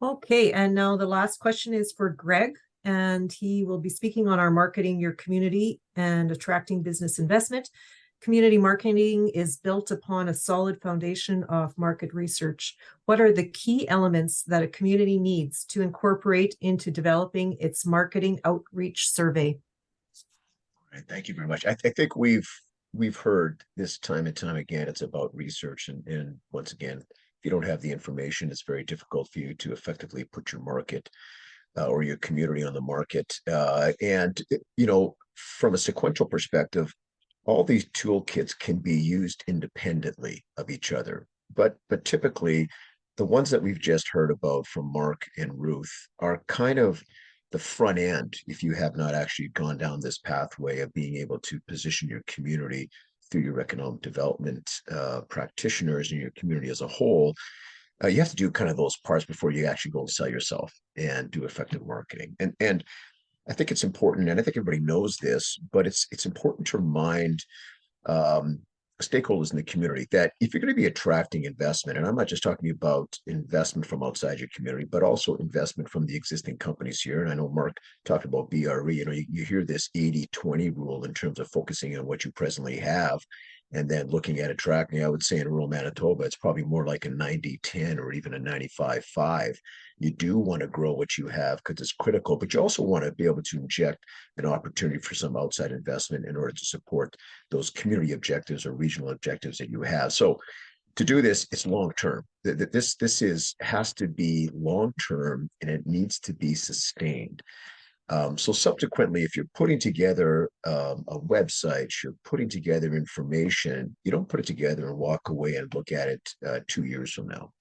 Okay, and now the last question is for Greg, and he will be speaking on our marketing your community and attracting business investment. Community marketing is built upon a solid foundation of market research. What are the key elements that a community needs to incorporate into developing its marketing outreach survey? Right, thank you very much. I think we've heard this time and time again. It's about research, and once again, if you don't have the information, it's very difficult for you to effectively put your market or your community on the market. From a sequential perspective, all these toolkits can be used independently of each other, but typically the ones that we've just heard about from Mark and Ruth are kind of the front end if you have not actually gone down this pathway of being able to position your community through your economic development practitioners and your community as a whole. You have to do kind of those parts before you actually go and sell yourself and do effective marketing. And I think it's important, and I think everybody knows this, but it's important to remind stakeholders in the community that if you're going to be attracting investment, and I'm not just talking about investment from outside your community, but also investment from the existing companies here. And I know Mark talked about BRE, you hear this 80-20 rule in terms of focusing on what you presently have and then looking at attracting. I would say in rural Manitoba, it's probably more like a 90-10 or even a 95-5. You do want to grow what you have because it's critical, but you also want to be able to inject an opportunity for some outside investment in order to support those community objectives or regional objectives that you have. So to do this, it's long-term. This has to be long-term, and it needs to be sustained. So subsequently, if you're putting together a website, you're putting together information, you don't put it together and walk away and look at it 2 years from now.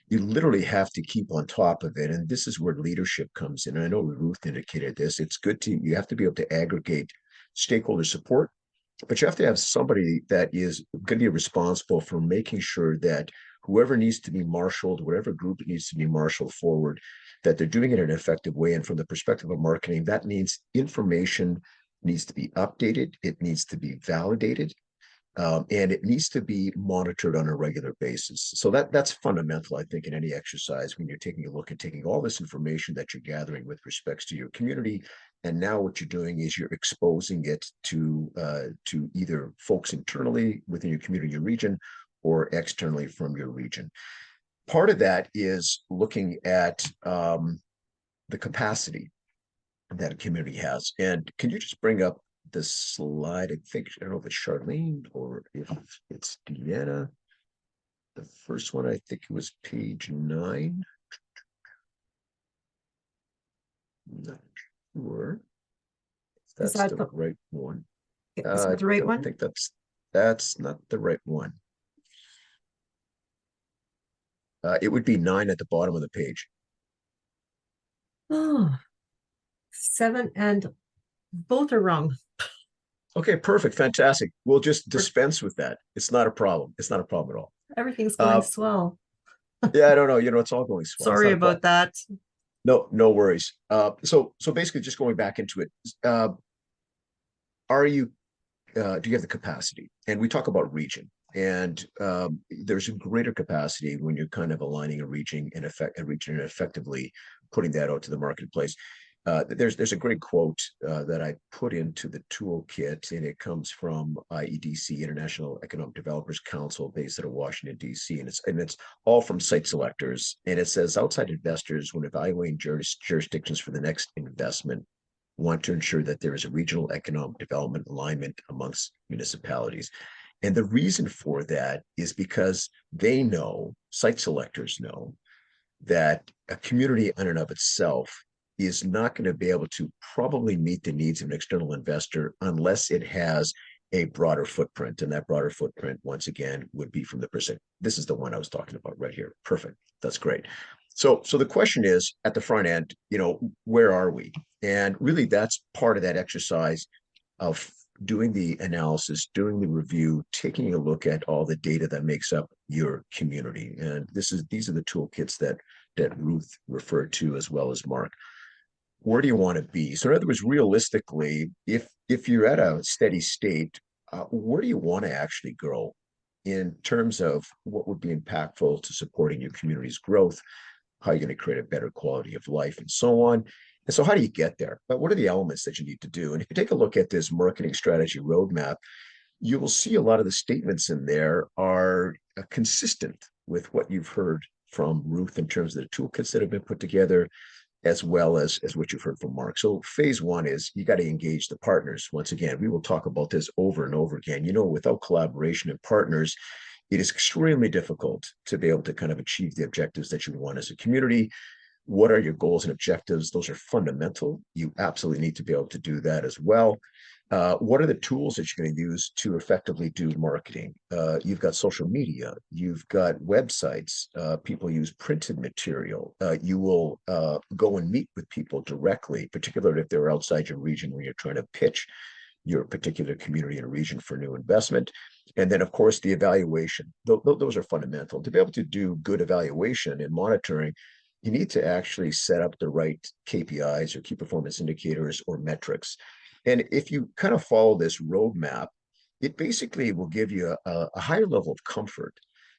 You literally have to keep on top of it. And this is where leadership comes in. And I know Ruth indicated this. You have to be able to aggregate stakeholder support, but you have to have somebody that is going to be responsible for making sure that whoever needs to be marshaled, whatever group needs to be marshaled forward, that they're doing it in an effective way. And from the perspective of marketing, that means information needs to be updated. It needs to be validated. And it needs to be monitored on a regular basis. So that's fundamental, I think, in any exercise when you're taking a look at taking all this information that you're gathering with respects to your community. And now what you're doing is you're exposing it to either folks internally within your community, your region, or externally from your region. Part of that is looking at the capacity that a community has. And can you just bring up the slide? I don't know if it's Charlene or if it's Deanna. The first one, I think it was page 9. Not sure if that's the right one. Is that the right one? I think that's not the right one. It would be 9 at the bottom of the page. Oh, 7 and both are wrong. Okay, perfect. Fantastic. We'll just dispense with that. It's not a problem. It's not a problem at all. Everything's going swell. Yeah, I don't know. It's all going swell. Sorry about that. No worries. So basically just going back into it, do you have the capacity? And we talk about region, and there's a greater capacity when you're kind of aligning a region and effectively putting that out to the marketplace. There's a great quote that I put into the toolkit, and it comes from IEDC, International Economic Developers Council, based out of Washington, D.C., and it's all from site selectors. And it says, outside investors, when evaluating jurisdictions for the next investment, want to ensure that there is a regional economic development alignment amongst municipalities. And the reason for that is because site selectors know, that a community in and of itself is not going to be able to probably meet the needs of an external investor unless it has a broader footprint. And that broader footprint, once again, would be from the percent. This is the one I was talking about right here. Perfect. That's great. So the question is, at the front end, where are we? And really, that's part of that exercise of doing the analysis, doing the review, taking a look at all the data that makes up your community. And these are the toolkits that Ruth referred to, as well as Mark. Where do you want to be? So in other words, realistically, if you're at a steady state, where do you want to actually grow in terms of what would be impactful to supporting your community's growth, how you're going to create a better quality of life, and so on. And so how do you get there? But what are the elements that you need to do? And if you take a look at this marketing strategy roadmap, you will see a lot of the statements in there are consistent with what you've heard from Ruth in terms of the toolkits that have been put together, as well as what you've heard from Mark. So phase one is you got to engage the partners. Once again, we will talk about this over and over again. Without collaboration and partners, it is extremely difficult to be able to kind of achieve the objectives that you want as a community. What are your goals and objectives? Those are fundamental. You absolutely need to be able to do that as well. What are the tools that you're going to use to effectively do marketing? You've got social media, you've got websites, people use printed material. You will go and meet with people directly, particularly if they're outside your region when you're trying to pitch your particular community and region for new investment. And then, of course, the evaluation. Those are fundamental. To be able to do good evaluation and monitoring, you need to actually set up the right KPIs or key performance indicators or metrics. And if you kind of follow this roadmap, it basically will give you a higher level of comfort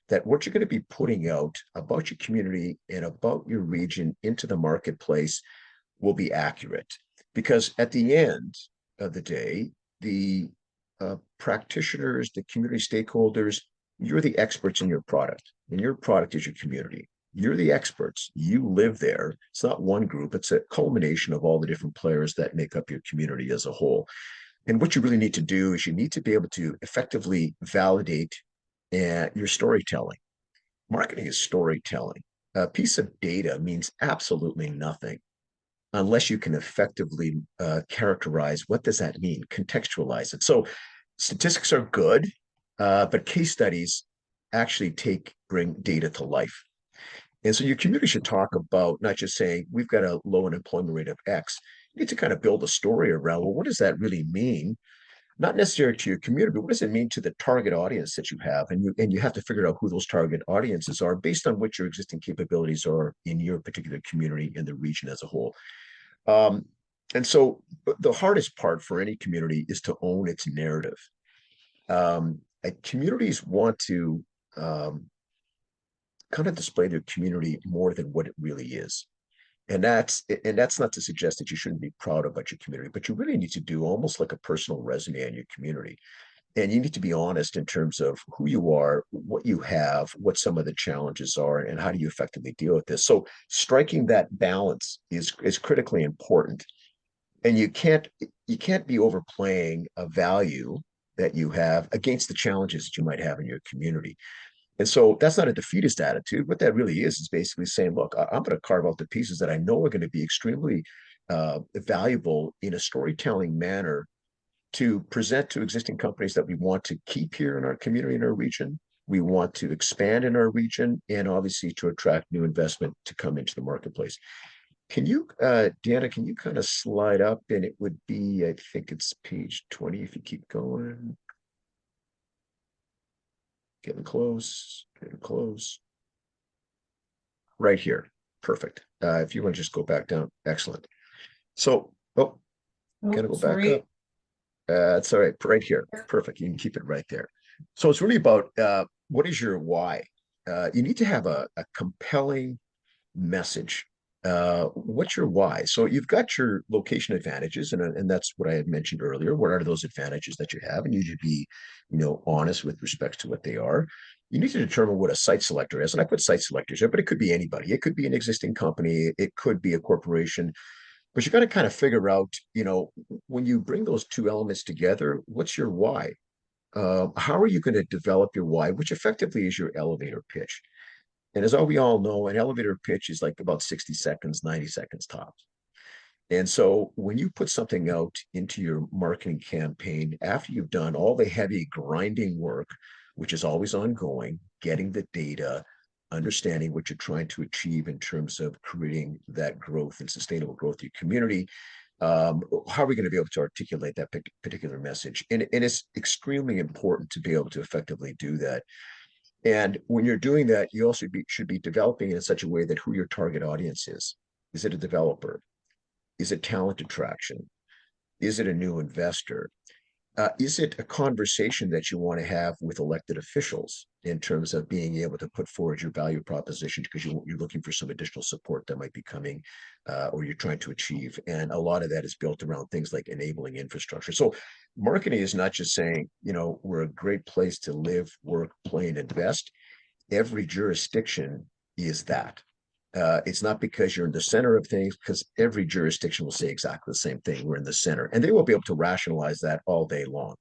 that what you're going to be putting out about your community and about your region into the marketplace will be accurate. Because at the end of the day, the practitioners, the community stakeholders, you're the experts in your product, and your product is your community. You're the experts. You live there. It's not one group. It's a culmination of all the different players that make up your community as a whole. And what you really need to do is you need to be able to effectively validate your storytelling. Marketing is storytelling. A piece of data means absolutely nothing unless you can effectively characterize what does that mean, contextualize it. So statistics are good, but case studies actually bring data to life. And so your community should talk about not just saying, we've got a low unemployment rate of X. You need to kind of build a story around, well, what does that really mean? Not necessarily to your community, but what does it mean to the target audience that you have? And you have to figure out who those target audiences are based on what your existing capabilities are in your particular community and the region as a whole. And so the hardest part for any community is to own its narrative. Communities want to kind of display their community more than what it really is. And that's not to suggest that you shouldn't be proud about your community, but you really need to do almost like a personal resume on your community. And you need to be honest in terms of who you are, what you have, what some of the challenges are, and how do you effectively deal with this. So striking that balance is critically important. And you can't be overplaying a value that you have against the challenges that you might have in your community. And so that's not a defeatist attitude. What that really is basically saying, look, I'm going to carve out the pieces that I know are going to be extremely valuable in a storytelling manner to present to existing companies that we want to keep here in our community, in our region. We want to expand in our region, and obviously to attract new investment to come into the marketplace. Can you, Deanna, can you kind of slide up? And it would be, I think it's page 20 if you keep going. Getting close. Right here. Perfect. If you want to just go back down. Excellent. So, gotta go back up. It's all right. Right here. Perfect. You can keep it right there. So it's really about what is your why? You need to have a compelling message. What's your why? So you've got your location advantages, and that's what I had mentioned earlier. What are those advantages that you have? And you should be, honest with respect to what they are. You need to determine what a site selector is. And I put site selectors there, but it could be anybody. It could be an existing company. It could be a corporation. But you got to kind of figure out, when you bring those two elements together, what's your why? How are you going to develop your why, which effectively is your elevator pitch? And as we all know, an elevator pitch is like about 60 seconds, 90 seconds tops. And so when you put something out into your marketing campaign, after you've done all the heavy grinding work, which is always ongoing, getting the data, understanding what you're trying to achieve in terms of creating that growth and sustainable growth in your community, how are we going to be able to articulate that particular message? And it's extremely important to be able to effectively do that. And when you're doing that, you also should be developing in such a way that who your target audience is. Is it a developer? Is it talent attraction? Is it a new investor? is it a conversation that you want to have with elected officials in terms of being able to put forward your value proposition because you're looking for some additional support that might be coming or you're trying to achieve? And a lot of that is built around things like enabling infrastructure. So marketing is not just saying, we're a great place to live, work, play, and invest. Every jurisdiction is that. It's not because you're in the center of things, because every jurisdiction will say exactly the same thing. We're in the center, and they will be able to rationalize that all day long.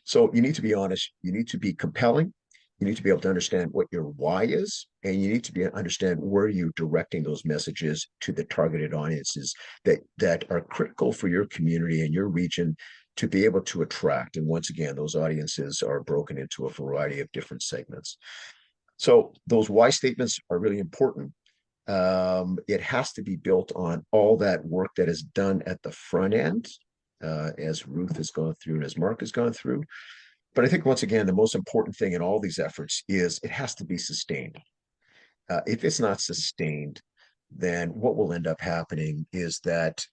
So you need to be honest. You need to be compelling. You need to be able to understand what your why is, and you need to understand where you're directing those messages to the targeted audiences that are critical for your community and your region to be able to attract. And once again, those audiences are broken into a variety of different segments. So those why statements are really important. It has to be built on all that work that is done at the front end, as Ruth has gone through and as Mark has gone through. But I think, once again, the most important thing in all these efforts is it has to be sustained. If it's not sustained, then what will end up happening is that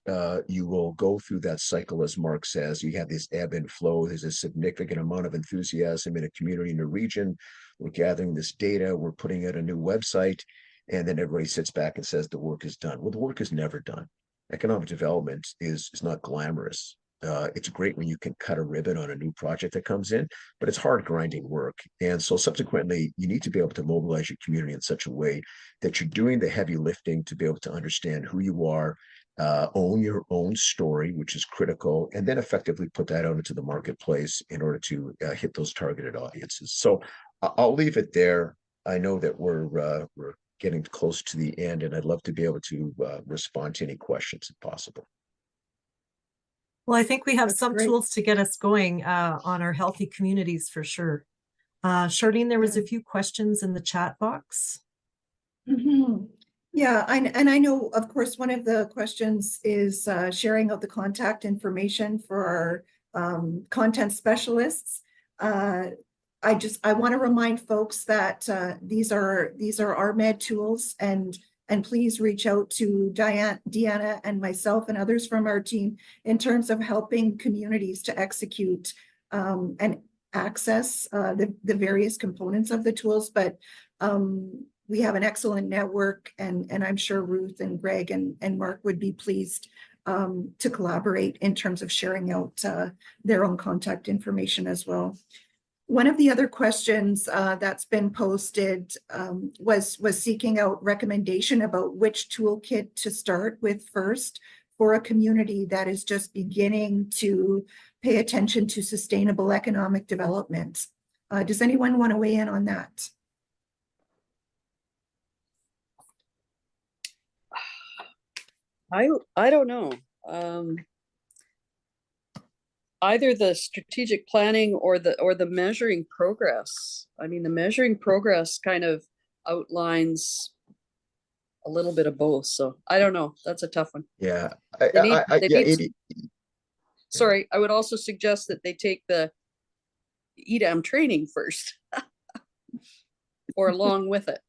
you will go through that cycle, as Mark says. You have this ebb and flow. There's a significant amount of enthusiasm in a community, in a region. We're gathering this data. We're putting out a new website. And then everybody sits back and says the work is done. Well, the work is never done. Economic development is not glamorous. It's great when you can cut a ribbon on a new project that comes in, but it's hard, grinding work. And so subsequently, you need to be able to mobilize your community in such a way that you're doing the heavy lifting to be able to understand who you are, own your own story, which is critical, and then effectively put that out into the marketplace in order to hit those targeted audiences. So I'll leave it there. I know that we're getting close to the end, and I'd love to be able to respond to any questions if possible. Well, I think we have That's some great. tools to get us going on our healthy communities for sure. Charlene, there was a few questions in the chat box. Mhm. Yeah, and I know, of course, one of the questions is sharing of the contact information for our content specialists. I want to remind folks that these are RMED tools, and please reach out to Deanna and myself and others from our team in terms of helping communities to execute and access the various components of the tools. But we have an excellent network, and I'm sure Ruth and Greg and Mark would be pleased to collaborate in terms of sharing out their own contact information as well. One of the other questions that's been posted was seeking out recommendation about which toolkit to start with first for a community that is just beginning to pay attention to sustainable economic development. Does anyone want to weigh in on that? I don't know. Either the strategic planning or the measuring progress. I mean, the measuring progress kind of outlines a little bit of both. So I don't know. That's a tough one. Yeah. Sorry, I would also suggest that they take the EDAM training first or along with it.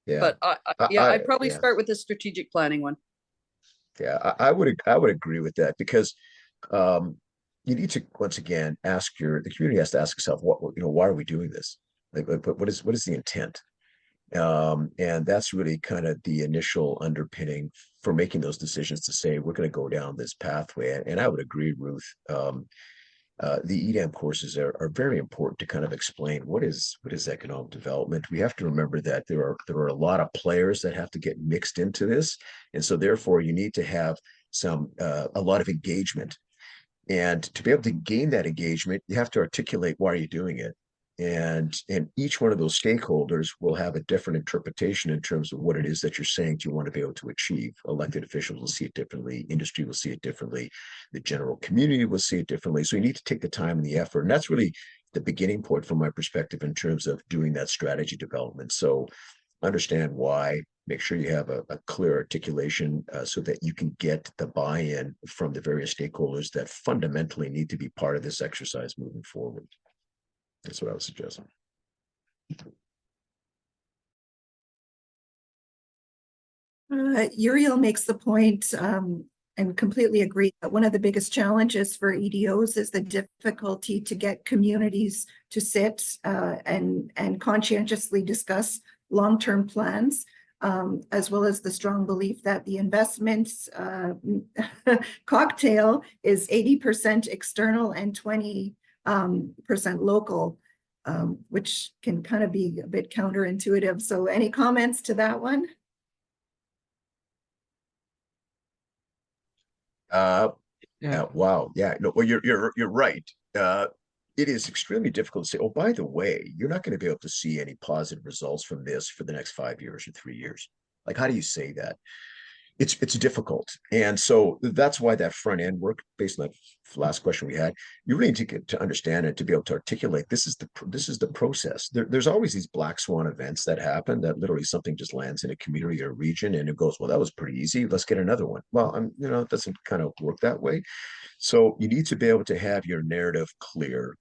Yeah. But I'd probably start with the strategic planning one. Yeah, I would agree with that, because you need to, once again, the community has to ask itself, why are we doing this? Like, what is the intent? And that's really kind of the initial underpinning for making those decisions to say, we're going to go down this pathway. And I would agree, Ruth. The EDAM courses are very important to kind of explain what is economic development. We have to remember that there are a lot of players that have to get mixed into this, and so therefore you need to have a lot of engagement. And to be able to gain that engagement, you have to articulate why are you doing it. And each one of those stakeholders will have a different interpretation in terms of what it is that you're saying you want to be able to achieve. Elected officials will see it differently. Industry will see it differently. The general community will see it differently. So you need to take the time and the effort. And that's really the beginning point from my perspective in terms of doing that strategy development. So understand why, make sure you have a clear articulation so that you can get the buy-in from the various stakeholders that fundamentally need to be part of this exercise moving forward. That's what I would suggest. Uriel makes the point and completely agree that one of the biggest challenges for EDOs is the difficulty to get communities to sit and conscientiously discuss long-term plans, as well as the strong belief that the investments cocktail is 80% external and 20% local, which can kind of be a bit counterintuitive. So any comments to that one? Wow. Yeah. No. Well, you're right. It is extremely difficult to say, oh, by the way, you're not going to be able to see any positive results from this for the next 5 years or 3 years. Like, how do you say that? It's difficult. And so that's why that front end work, based on the last question we had, you really need to get to understand it, to be able to articulate this is the process. There's always these black swan events that happen, that literally something just lands in a community or a region and it goes, well, that was pretty easy, let's get another one. Well, it doesn't kind of work that way. So you need to be able to have your narrative clear.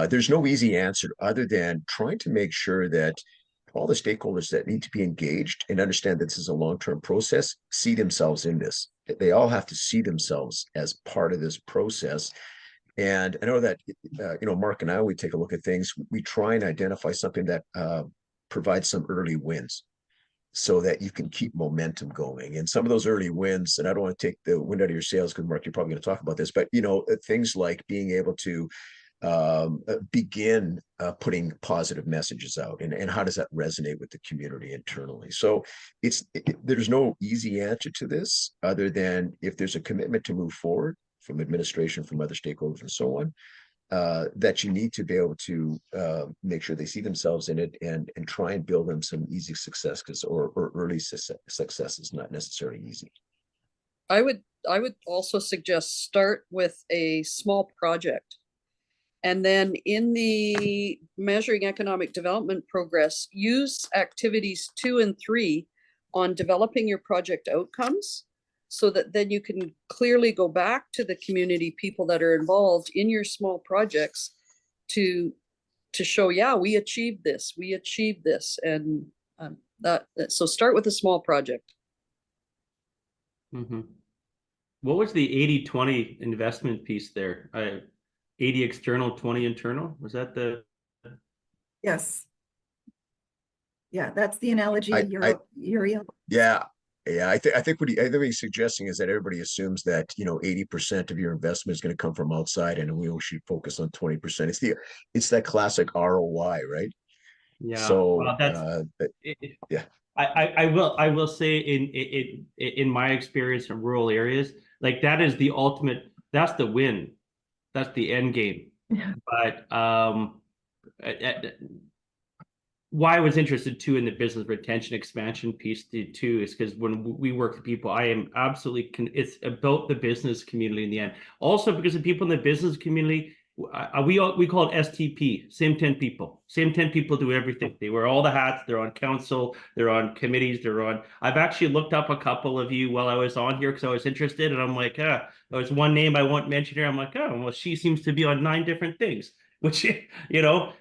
There's no easy answer other than trying to make sure that all the stakeholders that need to be engaged and understand that this is a long-term process see themselves in this. They all have to see themselves as part of this process. And I know that, Mark and I, we take a look at things. We try and identify something that provides some early wins so that you can keep momentum going. And some of those early wins, and I don't want to take the wind out of your sails because, Mark, you're probably going to talk about this, but, things like being able to begin putting positive messages out, and how does that resonate with the community internally? So there's no easy answer to this other than if there's a commitment to move forward from administration, from other stakeholders and so on, that you need to be able to make sure they see themselves in it and try and build them some easy success, or early success is not necessarily easy. I would also suggest start with a small project. And then in the measuring economic development progress, use activities 2 and 3 on developing your project outcomes, so that then you can clearly go back to the community people that are involved in your small projects to show, yeah, we achieved this. And so start with a small project. Mm-hmm. What was the 80-20 investment piece there? 80 external, 20 internal. Was that the? Yes. Yeah, that's the analogy you're Yeah. I think what he's suggesting is that everybody assumes that 80% of your investment is going to come from outside, and we should focus on 20%. It's that classic ROI, right? Yeah. So well, yeah. I will say in my experience in rural areas, like, that is the ultimate. That's the win. That's the end game. Yeah. But why I was interested too in the business retention expansion piece too is because when we work with people, I am absolutely it's about the business community in the end. Also because the people in the business community, we call it STP, same 10 people. Same 10 people do everything. They wear all the hats. They're on council. They're on committees. I've actually looked up a couple of you while I was on here because I was interested, and I'm like, there's one name I won't mention here. I'm like, well, she seems to be on 9 different things, which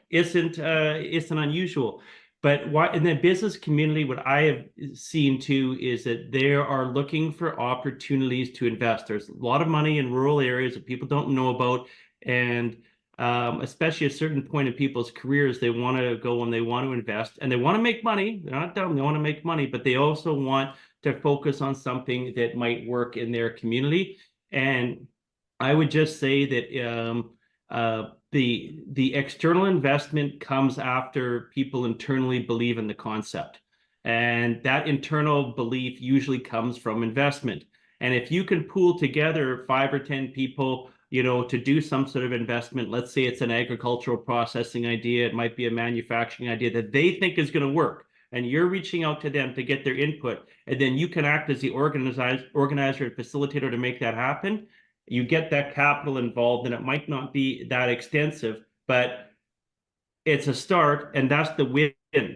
isn't unusual. But why in the business community, what I have seen too is that they are looking for opportunities to invest. There's a lot of money in rural areas that people don't know about, and especially at a certain point in people's careers, they want to go and they want to invest and they want to make money. They're not dumb. They want to make money, but they also want to focus on something that might work in their community. And I would just say that the external investment comes after people internally believe in the concept. And that internal belief usually comes from investment. And if you can pool together 5 or 10 people, to do some sort of investment, let's say it's an agricultural processing idea, it might be a manufacturing idea that they think is going to work, and you're reaching out to them to get their input, and then you can act as the organizer and facilitator to make that happen. You get that capital involved, and it might not be that extensive, but it's a start, and that's the win.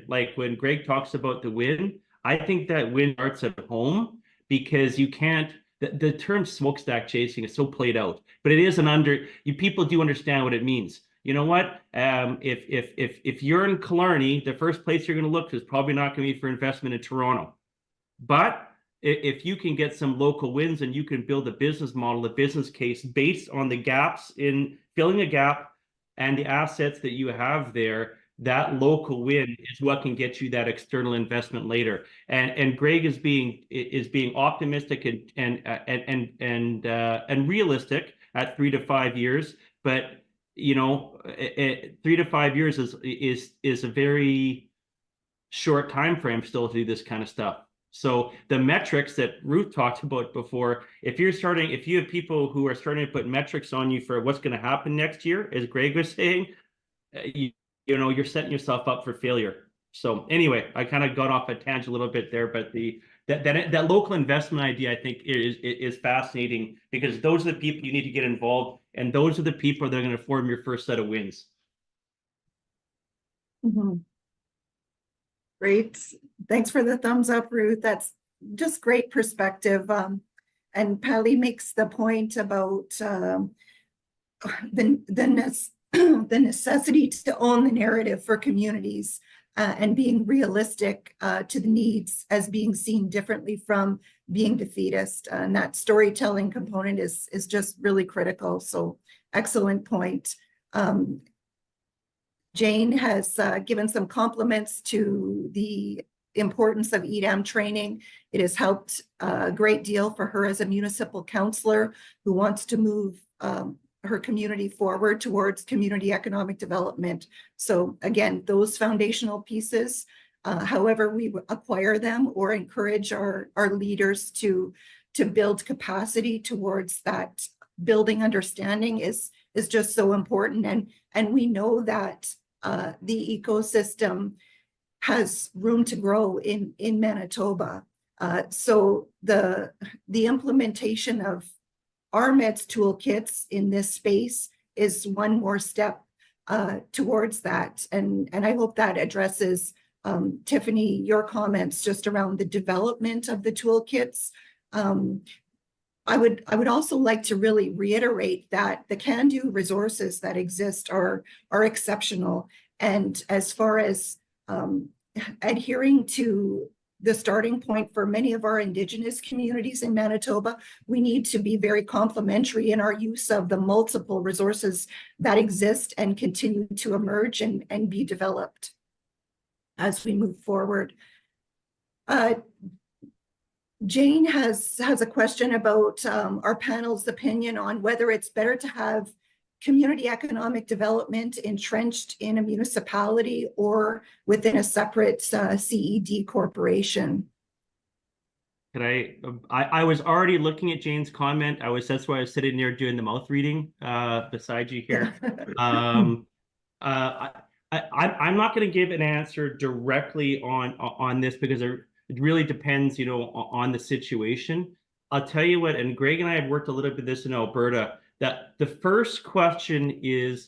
Like when Greg talks about the win, I think that win starts at home, because you can't. The term smokestack chasing is so played out, but it is people do understand what it means. You know what? If you're in Killarney, the first place you're going to look is probably not going to be for investment in Toronto. But if you can get some local wins and you can build a business model, a business case based on the gaps in filling a gap and the assets that you have there, that local win is what can get you that external investment later. And Greg is being optimistic and realistic at 3 to 5 years, but 3 to 5 years is a very short time frame still to do this kind of stuff. So the metrics that Ruth talked about before, if you have people who are starting to put metrics on you for what's going to happen next year, as Greg was saying, you're setting yourself up for failure. So anyway, I kind of got off a tangent a little bit there, but that local investment idea, I think, is fascinating, because those are the people you need to get involved, and those are the people that are going to form your first set of wins. Mhm. Great. Thanks for the thumbs up, Ruth. That's just great perspective. And Pally makes the point about the necessity to own the narrative for communities and being realistic to the needs as being seen differently from being defeatist. And that storytelling component is just really critical. So excellent point. Jane has given some compliments to the importance of EDAM training. It has helped a great deal for her as a municipal councillor who wants to move her community forward towards community economic development. So again, those foundational pieces, however we acquire them or encourage our leaders to build capacity towards that building understanding is just so important. And we know that the ecosystem has room to grow in Manitoba. So the implementation of RMED's toolkits in this space is one more step towards that. And I hope that addresses, Tiffany, your comments just around the development of the toolkits. I would also like to really reiterate that the can-do resources that exist are exceptional. And as far as adhering to the starting point for many of our Indigenous communities in Manitoba, we need to be very complementary in our use of the multiple resources that exist and continue to emerge and be developed as we move forward. Jane has a question about our panel's opinion on whether it's better to have community economic development entrenched in a municipality or within a separate CED corporation. I was already looking at Jane's comment. That's why I was sitting there doing the mouth reading beside you here. I'm not going to give an answer directly on this, because it really depends, on the situation. I'll tell you what, and Greg and I have worked a little bit this in Alberta, that the first question is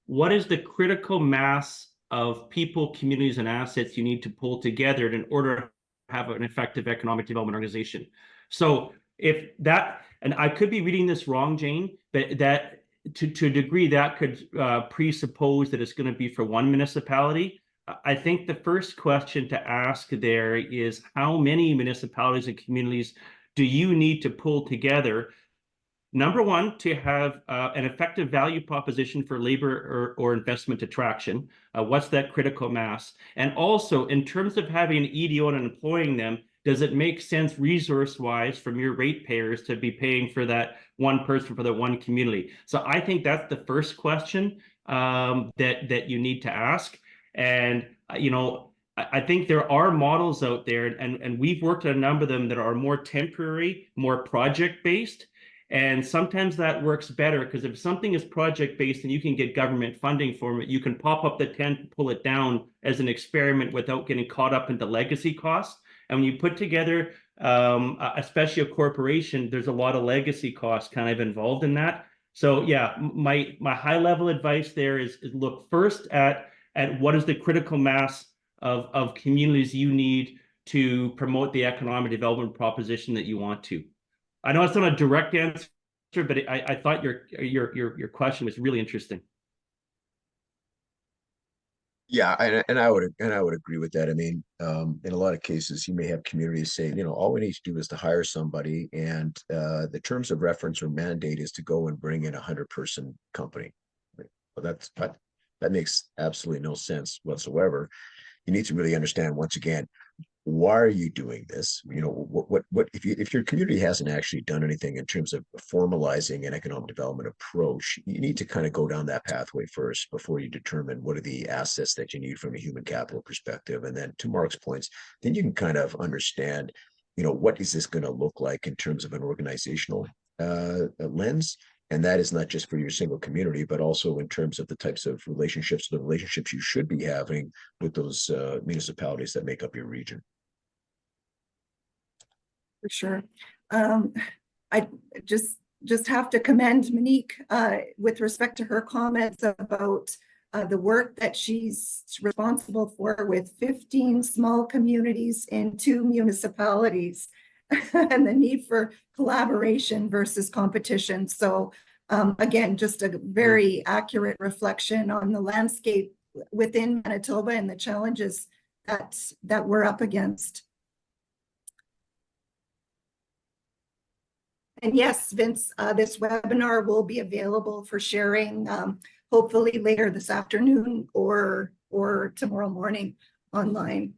what is the critical mass of people, communities, and assets you need to pull together in order to have an effective economic development organization. So if that, and I could be reading this wrong, Jane, but that to a degree that could presuppose that it's going to be for one municipality. I think the first question to ask there is, how many municipalities and communities do you need to pull together? Number one, to have an effective value proposition for labor or investment attraction. What's that critical mass? And also, in terms of having an EDO and employing them, does it make sense resource-wise from your ratepayers to be paying for that one person for that one community? So I think that's the first question that you need to ask. And I think there are models out there, and we've worked on a number of them that are more temporary, more project-based. And sometimes that works better, because if something is project-based and you can get government funding for it, you can pop up the tent, pull it down as an experiment without getting caught up into legacy costs. And when you put together, especially a corporation, there's a lot of legacy costs kind of involved in that. So yeah, my high-level advice there is look first at what is the critical mass of communities you need to promote the economic development proposition that you want to. I know it's not a direct answer, but I thought your question was really interesting. Yeah, and I would agree with that. I mean, in a lot of cases, you may have communities say, all we need to do is to hire somebody, and the terms of reference or mandate is to go and bring in a 100-person company. Well, that makes absolutely no sense whatsoever. You need to really understand, once again, why are you doing this? What if your community hasn't actually done anything in terms of formalizing an economic development approach, you need to kind of go down that pathway first before you determine what are the assets that you need from a human capital perspective. And then, to Mark's points, then you can kind of understand, what is this going to look like in terms of an organizational lens. And that is not just for your single community, but also in terms of the types of relationships, the relationships you should be having with those municipalities that make up your region. For sure. I just have to commend Monique with respect to her comments about the work that she's responsible for with 15 small communities in 2 municipalities and the need for collaboration versus competition. So again, just a very accurate reflection on the landscape within Manitoba and the challenges that we're up against. And yes, Vince, this webinar will be available for sharing hopefully later this afternoon or tomorrow morning online.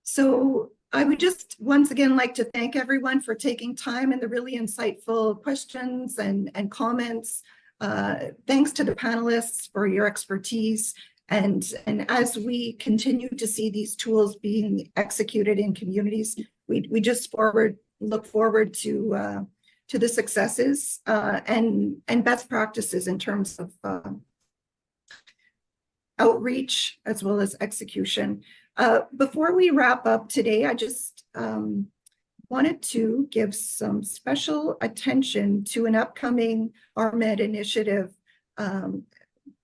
So I would just once again like to thank everyone for taking time and the really insightful questions and comments. Thanks to the panelists for your expertise. And as we continue to see these tools being executed in communities, we just look forward to the successes and best practices in terms of outreach as well as execution. Before we wrap up today, I just wanted to give some special attention to an upcoming RMED initiative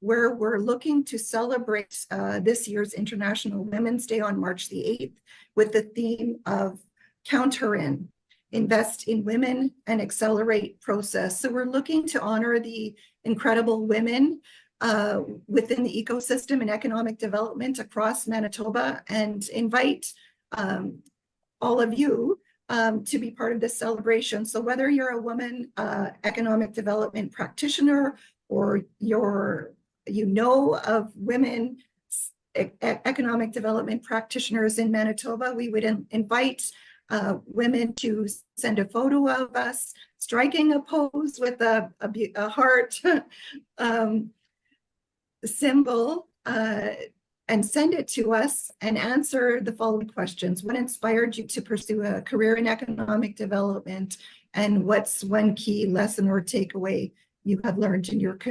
where we're looking to celebrate this year's International Women's Day on March the 8th with the theme of Counter In, Invest in Women and Accelerate Process. So we're looking to honor the incredible women within the ecosystem and economic development across Manitoba and invite all of you to be part of this celebration. So whether you're a woman economic development practitioner or of women economic development practitioners in Manitoba, we would invite women to send a photo of us striking a pose with a heart symbol and send it to us and answer the following questions. What inspired you to pursue a career in economic development? And what's one key lesson or takeaway you have learned in your career?